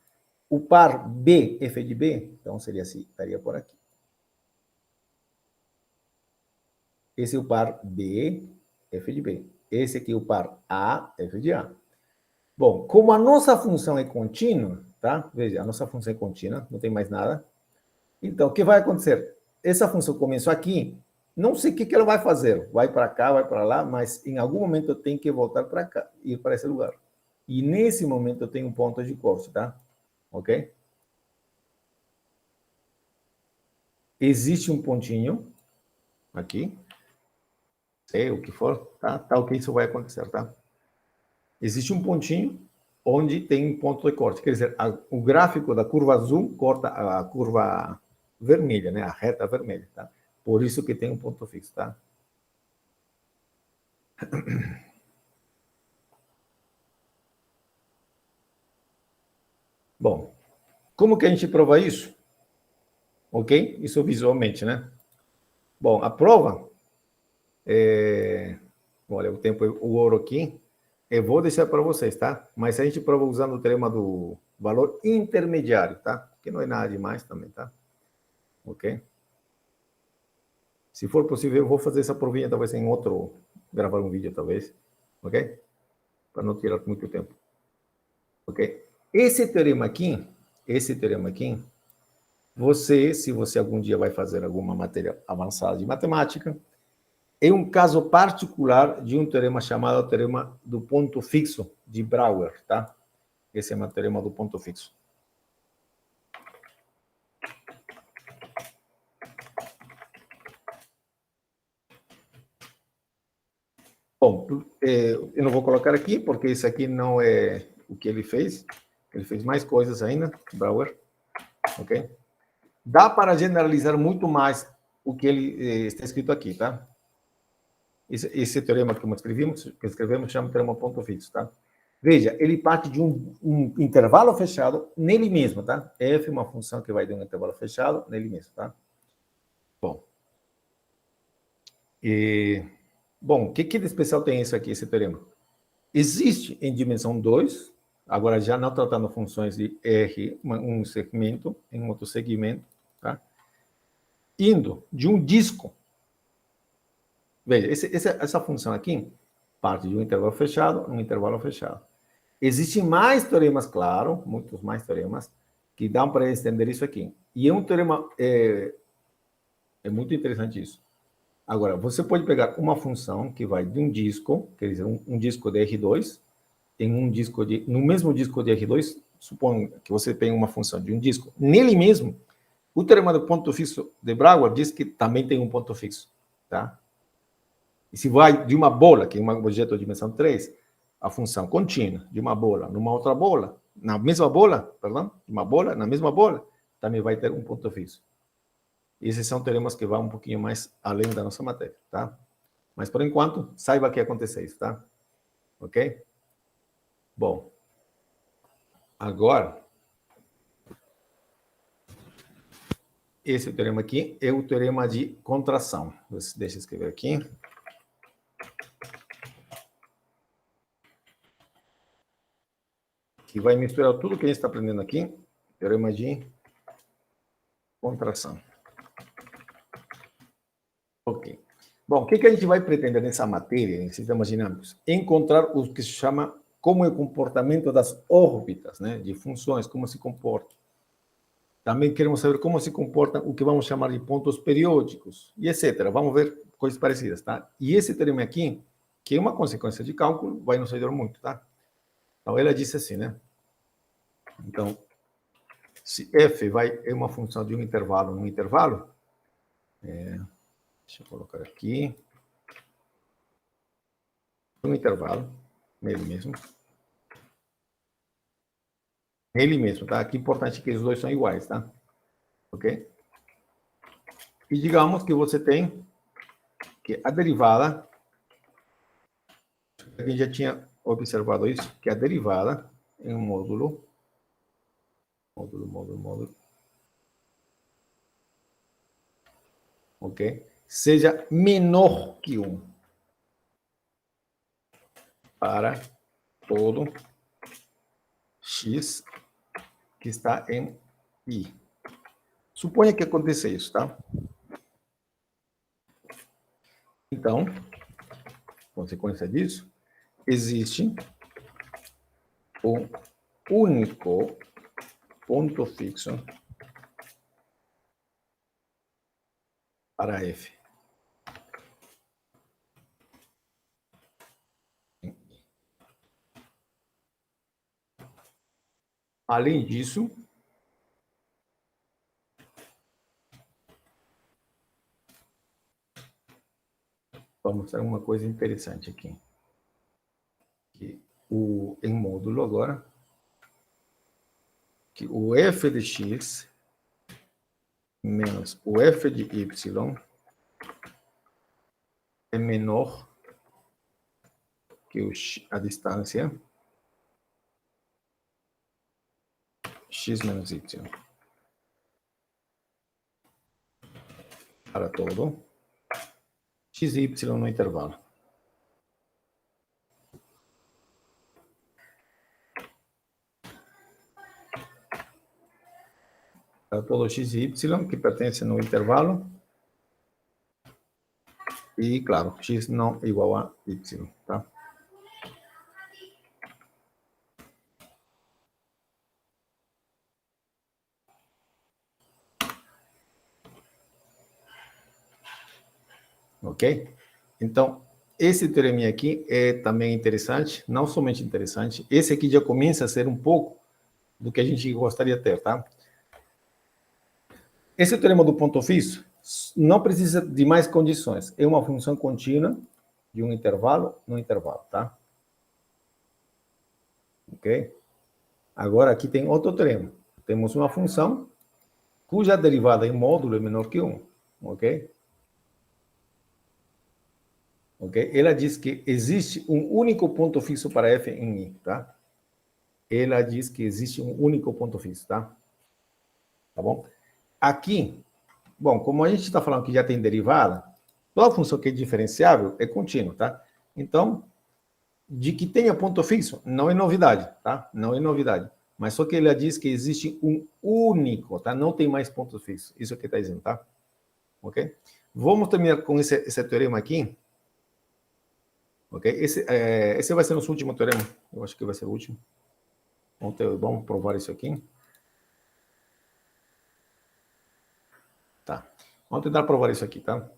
o par B, f de B, então seria assim, estaria por aqui. Esse é o par B, f de B. Esse aqui é o par A, f de A. Bom, como a nossa função é contínua, tá? Veja, a nossa função é contínua, não tem mais nada. Então, o que vai acontecer? Essa função começou aqui, não sei o que ela vai fazer. Vai para cá, vai para lá, mas em algum momento eu tenho que voltar para cá, ir para esse lugar. E nesse momento eu tenho um ponto de corte, tá? Ok? Existe um pontinho aqui, sei o que for, tá? Tá ok, isso vai acontecer, tá? Existe um pontinho onde tem um ponto de corte. Quer dizer, o gráfico da curva azul corta a curva vermelha, né? A reta vermelha, tá? Por isso que tem um ponto fixo, tá? Bom, como que a gente prova isso? Ok? Isso visualmente, né? Bom, a prova olha, o tempo, o ouro aqui, eu vou deixar para vocês, tá? Mas a gente prova usando o teorema do valor intermediário, tá? Que não é nada demais também, tá? Ok? Se for possível, eu vou fazer essa provinha talvez em outro, gravar um vídeo talvez, ok? Para não tirar muito tempo, ok? Esse teorema aqui, se você algum dia vai fazer alguma matéria avançada de matemática, é um caso particular de um teorema chamado teorema do ponto fixo de Brouwer, tá? Esse é o teorema do ponto fixo. Bom, eu não vou colocar aqui, porque isso aqui não é o que ele fez. Ele fez mais coisas ainda, Brouwer, ok? Dá para generalizar muito mais o que ele está escrito aqui, tá? Esse teorema que escrevemos chama de teorema ponto fixo, tá? Veja, ele parte de um intervalo fechado nele mesmo, tá? F é uma função que vai de um intervalo fechado nele mesmo, tá? Bom. Bom, o que de especial tem isso aqui, esse teorema? Existe em dimensão 2, agora já não tratando funções de R, um segmento em outro segmento, tá? Indo de um disco. Veja, essa função aqui parte de um intervalo fechado. Existem mais teoremas, claro, muitos mais teoremas, que dão para entender isso aqui. E é um teorema, é muito interessante isso. Agora, você pode pegar uma função que vai de um disco, quer dizer, um disco de R2, no mesmo disco de R2, suponho que você tem uma função de um disco. Nele mesmo, o teorema do ponto fixo de Brouwer diz que também tem um ponto fixo, tá? E se vai de uma bola, que é um objeto de dimensão 3, a função contínua de uma bola numa outra bola, na mesma bola, na mesma bola, também vai ter um ponto fixo. Esses são teoremas que vão um pouquinho mais além da nossa matéria, tá? Mas, por enquanto, saiba que acontece isso, tá? Ok? Bom, agora, esse teorema aqui é o teorema de contração. Deixa eu escrever aqui. que vai misturar tudo que a gente está aprendendo aqui, teorema de contração. Ok. Bom, o que a gente vai pretender nessa matéria, em sistemas dinâmicos? Encontrar o que se chama como é o comportamento das órbitas, né, de funções, como se comportam. Também queremos saber como se comportam o que vamos chamar de pontos periódicos, e etc. Vamos ver coisas parecidas, tá? E esse teorema aqui, que é uma consequência de cálculo, vai nos ajudar muito, tá? Então, ela disse assim, né? Então, se f é uma função de um intervalo num intervalo, deixa eu colocar aqui, um intervalo, nele mesmo, tá? Aqui é importante que os dois são iguais, tá? Ok? E digamos que você tem que a derivada, a gente já tinha observado isso, que a derivada em um módulo, ok? Seja menor que 1 para todo x que está em I. Suponha que aconteça isso, tá? Então, consequência disso, existe um único ponto fixo para f. Além disso, vamos mostrar uma coisa interessante aqui. Que em módulo agora, que o f de x menos o f de y é menor que a distância x menos y para todo x e y no intervalo. Para todo x e y que pertence no intervalo. E, claro, x não igual a y, tá? Ok? Então, esse teorema aqui é também interessante, não somente interessante, esse aqui já começa a ser um pouco do que a gente gostaria de ter, tá? Esse teorema do ponto fixo não precisa de mais condições, é uma função contínua de um intervalo no intervalo, tá? Ok? Agora aqui tem outro teorema. Temos uma função cuja derivada em módulo é menor que 1, ok? Ok? Ela diz que existe um único ponto fixo para f em I, tá? Ela diz que existe um único ponto fixo, tá? Tá bom? Aqui, bom, como a gente está falando que já tem derivada, toda função que é diferenciável é contínua, tá? Então, de que tenha ponto fixo, não é novidade, tá? Não é novidade. Mas só que ela diz que existe um único, tá? Não tem mais ponto fixo. Isso que está dizendo, tá? Ok? Vamos terminar com esse teorema aqui. Ok? Esse vai ser nosso último teorema. Eu acho que vai ser o último. Vamos provar isso aqui. Tá. Vamos tentar provar isso aqui, tá?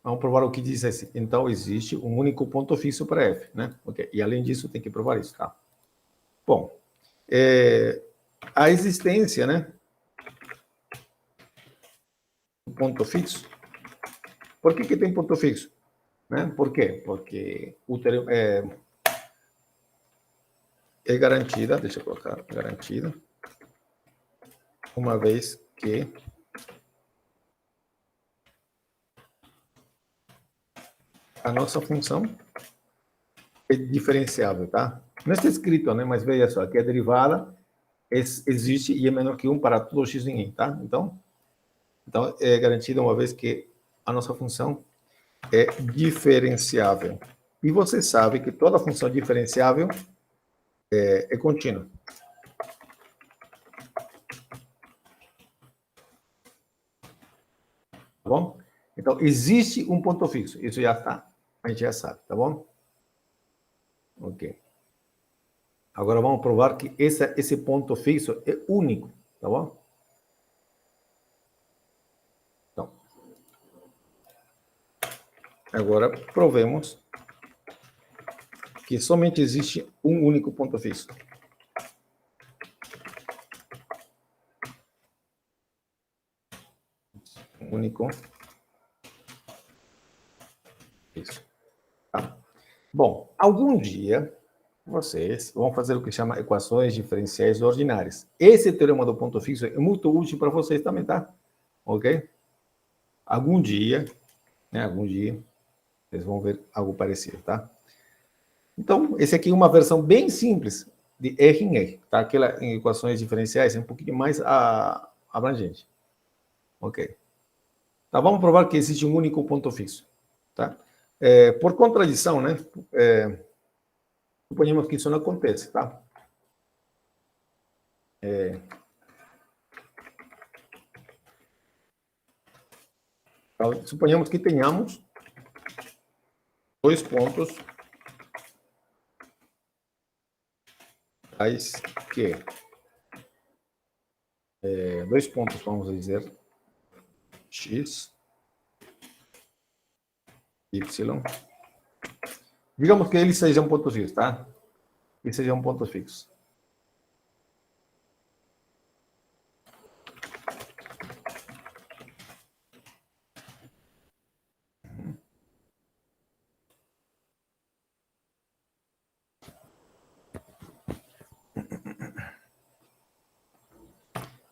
Vamos provar o que diz assim. Então, existe um único ponto fixo para f, né? Ok. E, além disso, tem que provar isso, tá? Bom, a existência, né? Do ponto fixo. Por que tem ponto fixo? Né? Por quê? Porque o teorema é garantida, deixa eu colocar, garantida, uma vez que a nossa função é diferenciável, tá? Não está escrito, né? Mas veja só, aqui a derivada existe e é menor que 1 para todo x em I, tá? Então é garantida uma vez que a nossa função é diferenciável. E você sabe que toda função diferenciável é contínua. Tá bom? Então, existe um ponto fixo. Isso já está. A gente já sabe, tá bom? Ok. Agora vamos provar que esse ponto fixo é único, tá bom? Então, agora provemos que somente existe um único ponto fixo. Único fixo. Tá? Bom, algum dia vocês vão fazer o que chama equações diferenciais ordinárias. Esse teorema do ponto fixo é muito útil para vocês também, tá? Ok? Algum dia, vocês vão ver algo parecido, tá? Então, esse aqui é uma versão bem simples de R em R, tá? Aquela em equações diferenciais é um pouquinho mais abrangente. Ok. Tá, vamos provar que existe um único ponto fixo, tá? Por contradição, né? Suponhamos que isso não acontece, tá? Suponhamos que tenhamos dois pontos tais que dois pontos, vamos dizer, x, y. Digamos que ele seja um ponto fixo, tá? Que seja um ponto fixo.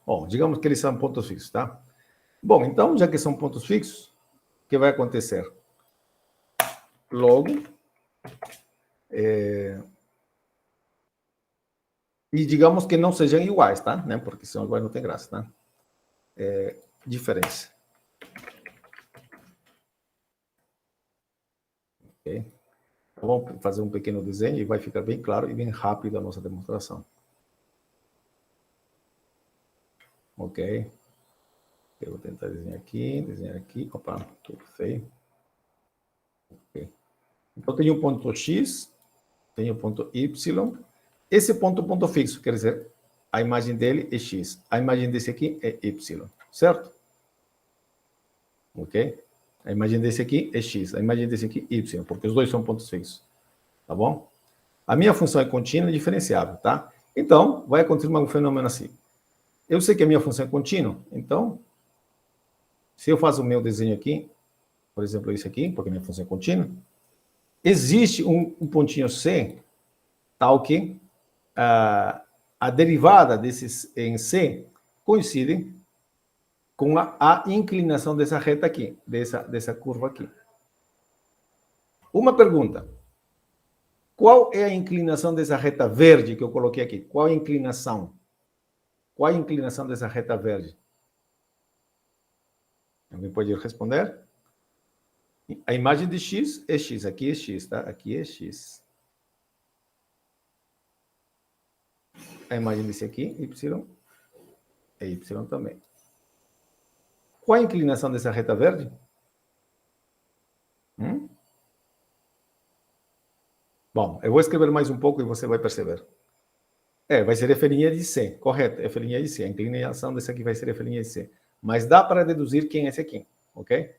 Bom, digamos que eles são pontos fixos, tá? Bom, então, já que são pontos fixos, o que vai acontecer? Logo, e digamos que não sejam iguais, tá? Né? Porque se são iguais não tem graça, tá? Diferença. Ok? Então, vamos fazer um pequeno desenho e vai ficar bem claro e bem rápido a nossa demonstração. Ok? Eu vou tentar desenhar aqui. Opa, tudo feio. Ok. Então, tenho um ponto X, tenho um ponto Y. Esse ponto fixo, quer dizer, a imagem dele é X. A imagem desse aqui é Y, certo? Ok? A imagem desse aqui é X. A imagem desse aqui é Y, porque os dois são pontos fixos. Tá bom? A minha função é contínua e diferenciável, tá? Então, vai acontecer um fenômeno assim. Eu sei que a minha função é contínua, então, se eu faço o meu desenho aqui, por exemplo, esse aqui, porque minha função é contínua, existe um pontinho C, tal que a derivada desses em C coincide com a inclinação dessa reta aqui, dessa curva aqui. Uma pergunta. Qual é a inclinação dessa reta verde que eu coloquei aqui? Qual é a inclinação? Qual é a inclinação dessa reta verde? Alguém pode responder? A imagem de x é x. Aqui é x, tá? Aqui é x. A imagem desse aqui, y, é y também. Qual a inclinação dessa reta verde? Bom, eu vou escrever mais um pouco e você vai perceber. Vai ser f' de C, correto, f' de C. A inclinação desse aqui vai ser f' de C. Mas dá para deduzir quem é esse aqui, ok?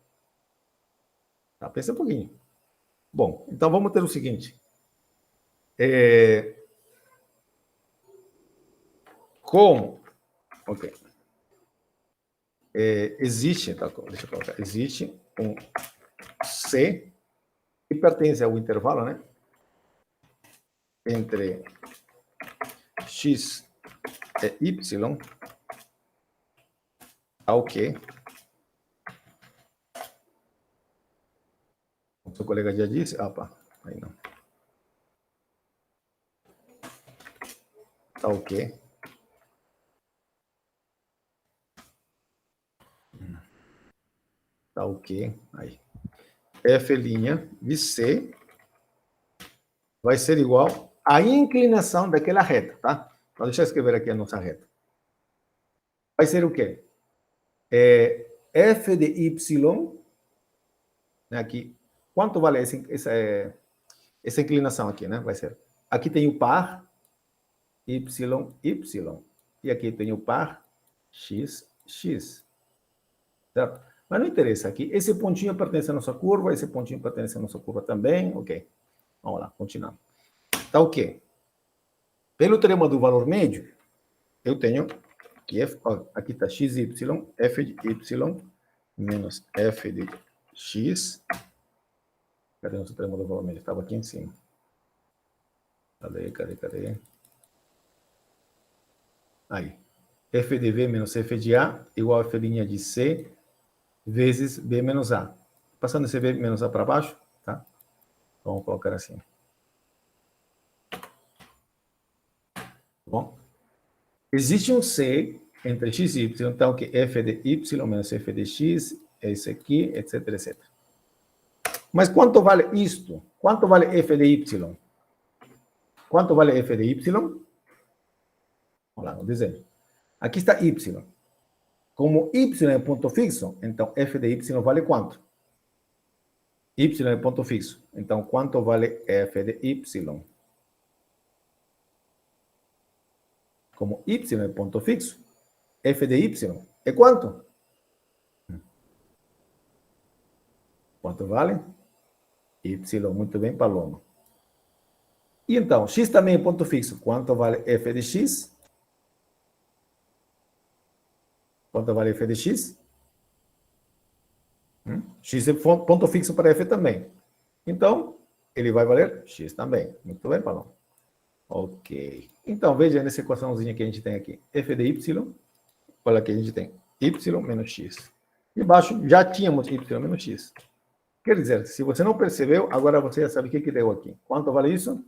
Tá, pensa um pouquinho. Bom, então vamos ter o seguinte. Ok. Existe, tá, deixa eu colocar, existe um C que pertence ao intervalo, né? Entre x e y, ao que o seu colega já disse, aí não. Tal que aí. F' de C vai ser igual a inclinação daquela reta, tá? Então, deixa eu escrever aqui a nossa reta. Vai ser o quê? F de y, né, aqui. Quanto vale essa inclinação aqui, né? Vai ser. Aqui tem o par y, y. E aqui tem o par x, x. Certo? Mas não interessa aqui. Esse pontinho pertence à nossa curva, esse pontinho pertence à nossa curva também. Ok. Vamos lá, continuamos. Tá o quê? Pelo teorema do valor médio, eu tenho que aqui está xy, f de y menos f de x. Cadê o nosso teorema do valor médio? Estava aqui em cima. Cadê? Aí. F de V menos F de A igual a F' de C vezes B menos A. Passando esse B menos A para baixo, tá? Vamos colocar assim. Bom, existe um C entre x e y, então que f de y menos f de x é isso aqui, etc, etc. Mas quanto vale isto? Quanto vale f de y? Quanto vale f de y? Vamos lá, no desenho. Aqui está y. Como y é ponto fixo, então f de y vale quanto? Y é ponto fixo. Então, quanto vale f de y? Como y é ponto fixo, f de y é quanto? Quanto vale? Y, muito bem, Paloma. E então, x também é ponto fixo. Quanto vale f de x? Quanto vale f de x? X é ponto fixo para f também. Então, ele vai valer x também. Muito bem, Paloma. Ok. Então, veja nessa equaçãozinha que a gente tem aqui. F de y, olha aqui, a gente tem y menos x. E embaixo já tínhamos y menos x. Quer dizer, se você não percebeu, agora você já sabe o que deu aqui. Quanto vale isso?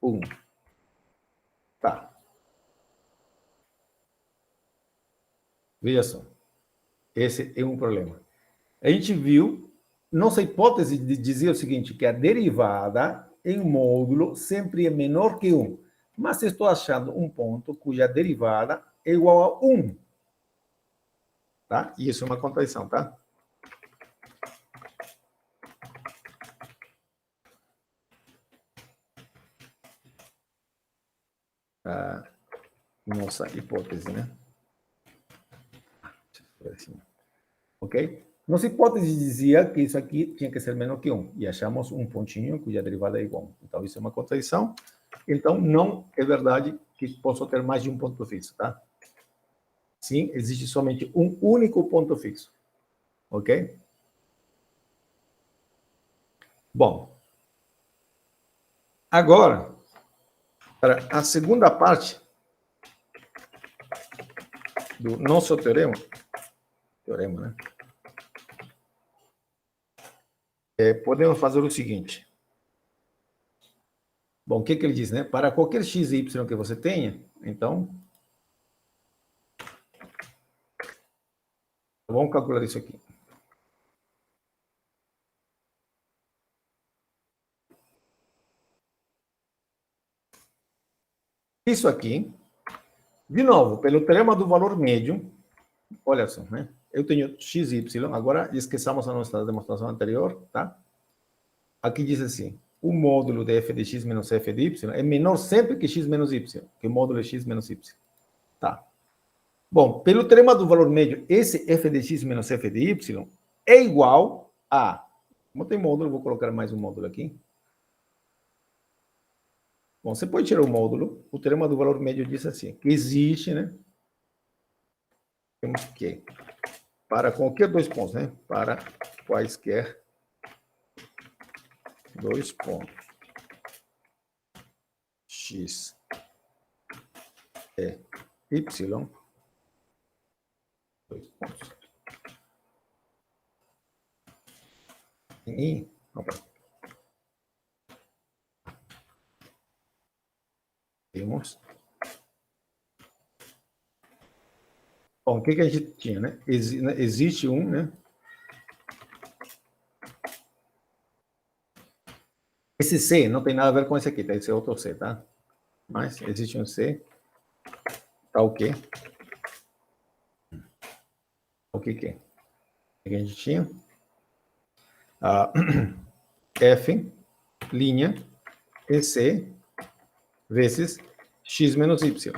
1. Tá. Veja só. Esse é um problema. A gente viu, nossa hipótese dizia o seguinte, que a derivada em módulo sempre é menor que 1. Mas estou achando um ponto cuja derivada é igual a 1. Tá? E isso é uma contradição, tá? Nossa hipótese, né? Assim. Ok? Nossa hipótese dizia que isso aqui tinha que ser menor que 1. E achamos um pontinho cuja derivada é igual a 1. Então, isso é uma contradição. Então, não é verdade que posso ter mais de um ponto fixo, tá? Sim, existe somente um único ponto fixo. Ok? Bom. Agora, para a segunda parte do nosso teorema, né? Podemos fazer o seguinte. Bom, o que ele diz, né? Para qualquer x e y que você tenha, então, vamos calcular isso aqui. Isso aqui, de novo, pelo teorema do valor médio, olha só, né? Eu tenho x e y, agora esqueçamos a nossa demonstração anterior, tá? Aqui diz assim, o módulo de f de x menos f de y é menor sempre que x menos y, que o módulo é x menos y. Tá. Bom, pelo teorema do valor médio, esse f de x menos f de y é igual a... Como tem módulo, vou colocar mais um módulo aqui. Bom, você pode tirar o módulo, o teorema do valor médio diz assim, que existe, né? Temos que, para qualquer dois pontos, né? Para quaisquer dois pontos, x é y, dois pontos, em I, temos. Bom, o que a gente tinha, né? Existe um, né? Esse C não tem nada a ver com esse aqui, tá? Esse é outro C, tá? Mas existe um C. Tá o quê? O que que é? O que a gente tinha? F, linha, EC, vezes x menos y.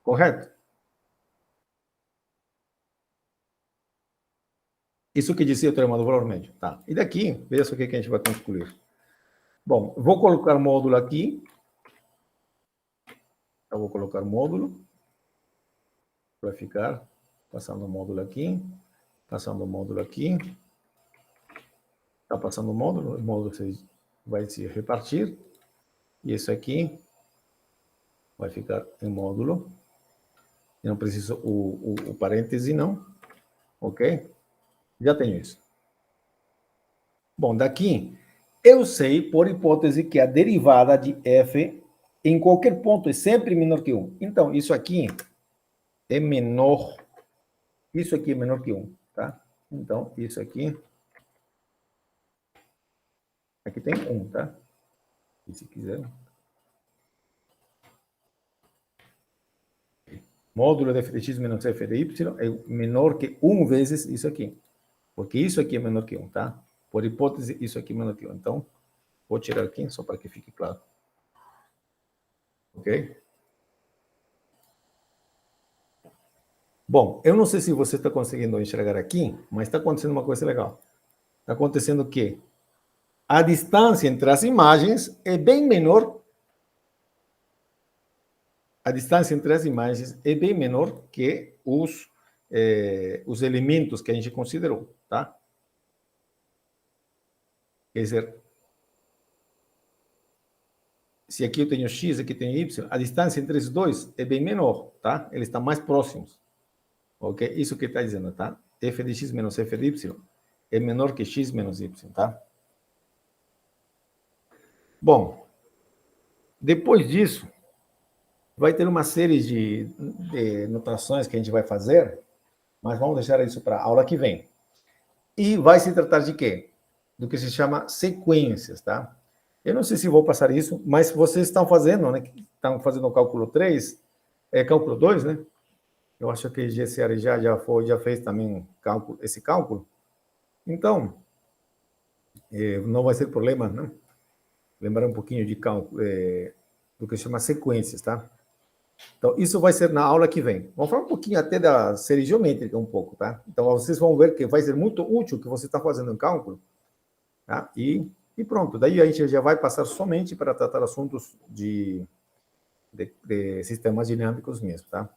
Correto? Isso que dizia o teorema do valor médio. Tá. E daqui, veja só o que a gente vai concluir. Bom, vou colocar módulo aqui. Eu vou colocar módulo. Vai ficar passando o módulo aqui. Passando o módulo aqui. Está passando o módulo vai se repartir. E isso aqui vai ficar em módulo. Eu não preciso o parêntese, não. Ok? Já tenho isso. Bom, daqui, eu sei, por hipótese, que a derivada de f em qualquer ponto é sempre menor que 1. Então, isso aqui é menor. Isso aqui é menor que 1, tá? Então, isso aqui. Aqui tem 1, tá? E se quiser. Módulo de f de x menos f de y é menor que 1 vezes isso aqui. Porque isso aqui é menor que 1, tá? Por hipótese, isso aqui é menor que 1. Então, vou tirar aqui, só para que fique claro. Ok? Bom, eu não sei se você está conseguindo enxergar aqui, mas está acontecendo uma coisa legal. Está acontecendo que a distância entre as imagens é bem menor. A distância entre as imagens é bem menor que os elementos que a gente considerou, tá? Quer dizer, se aqui eu tenho x, aqui eu tenho y, a distância entre os dois é bem menor, tá? Eles estão mais próximos. Ok? Isso que está dizendo, tá? F de x menos f de y é menor que x menos y, tá? Bom, depois disso, vai ter uma série de notações que a gente vai fazer, mas vamos deixar isso para a aula que vem. E vai se tratar de quê? Do que se chama sequências, tá? Eu não sei se vou passar isso, mas vocês estão fazendo, né? Estão fazendo o cálculo 3, cálculo 2, né? Eu acho que GCR já fez também esse cálculo. Então, não vai ser problema, né? Lembrar um pouquinho de cálculo, do que se chama sequências, tá? Então, isso vai ser na aula que vem. Vamos falar um pouquinho até da série geométrica, um pouco, tá? Então, vocês vão ver que vai ser muito útil o que você está fazendo em cálculo, tá? E pronto. Daí a gente já vai passar somente para tratar assuntos de sistemas dinâmicos mesmo, tá?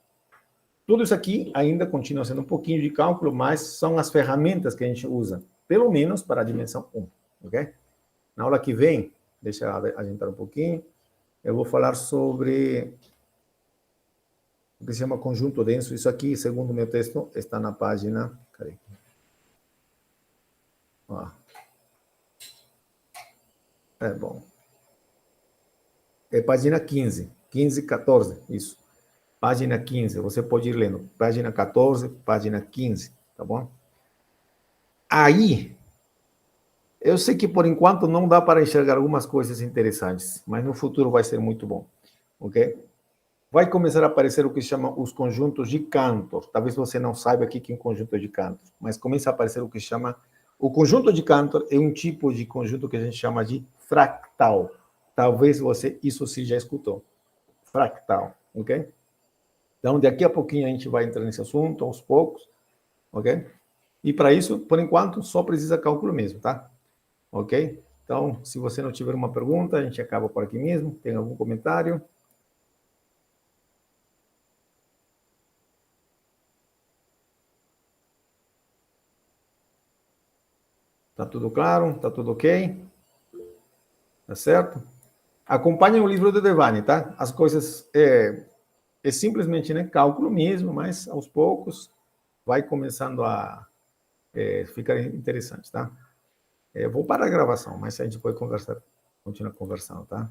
Tudo isso aqui ainda continua sendo um pouquinho de cálculo, mas são as ferramentas que a gente usa, pelo menos para a dimensão 1, ok? Na aula que vem, deixa eu adiantar um pouquinho, eu vou falar sobre o que se chama conjunto denso. Isso aqui, segundo o meu texto, está na página... Cadê? Ó. Bom. É página 15. 15, 14, isso. Página 15, você pode ir lendo. Página 14, página 15, tá bom? Aí, eu sei que por enquanto não dá para enxergar algumas coisas interessantes, mas no futuro vai ser muito bom, ok? Vai começar a aparecer o que se chama os conjuntos de Cantor. Talvez você não saiba o que é um conjunto de Cantor, mas começa a aparecer o que se chama... O conjunto de Cantor é um tipo de conjunto que a gente chama de fractal. Talvez isso sim já escutou. Fractal, ok? Então, daqui a pouquinho a gente vai entrar nesse assunto, aos poucos, ok? E para isso, por enquanto, só precisa cálculo mesmo, tá? Ok? Então, se você não tiver uma pergunta, a gente acaba por aqui mesmo. Tem algum comentário? Tá tudo claro? Tá tudo ok? Tá certo? Acompanhem o livro do Devane, tá? As coisas é simplesmente, né, cálculo mesmo, mas aos poucos vai começando a ficar interessante, tá? Eu vou parar a gravação, mas a gente pode conversar, continuar conversando, tá?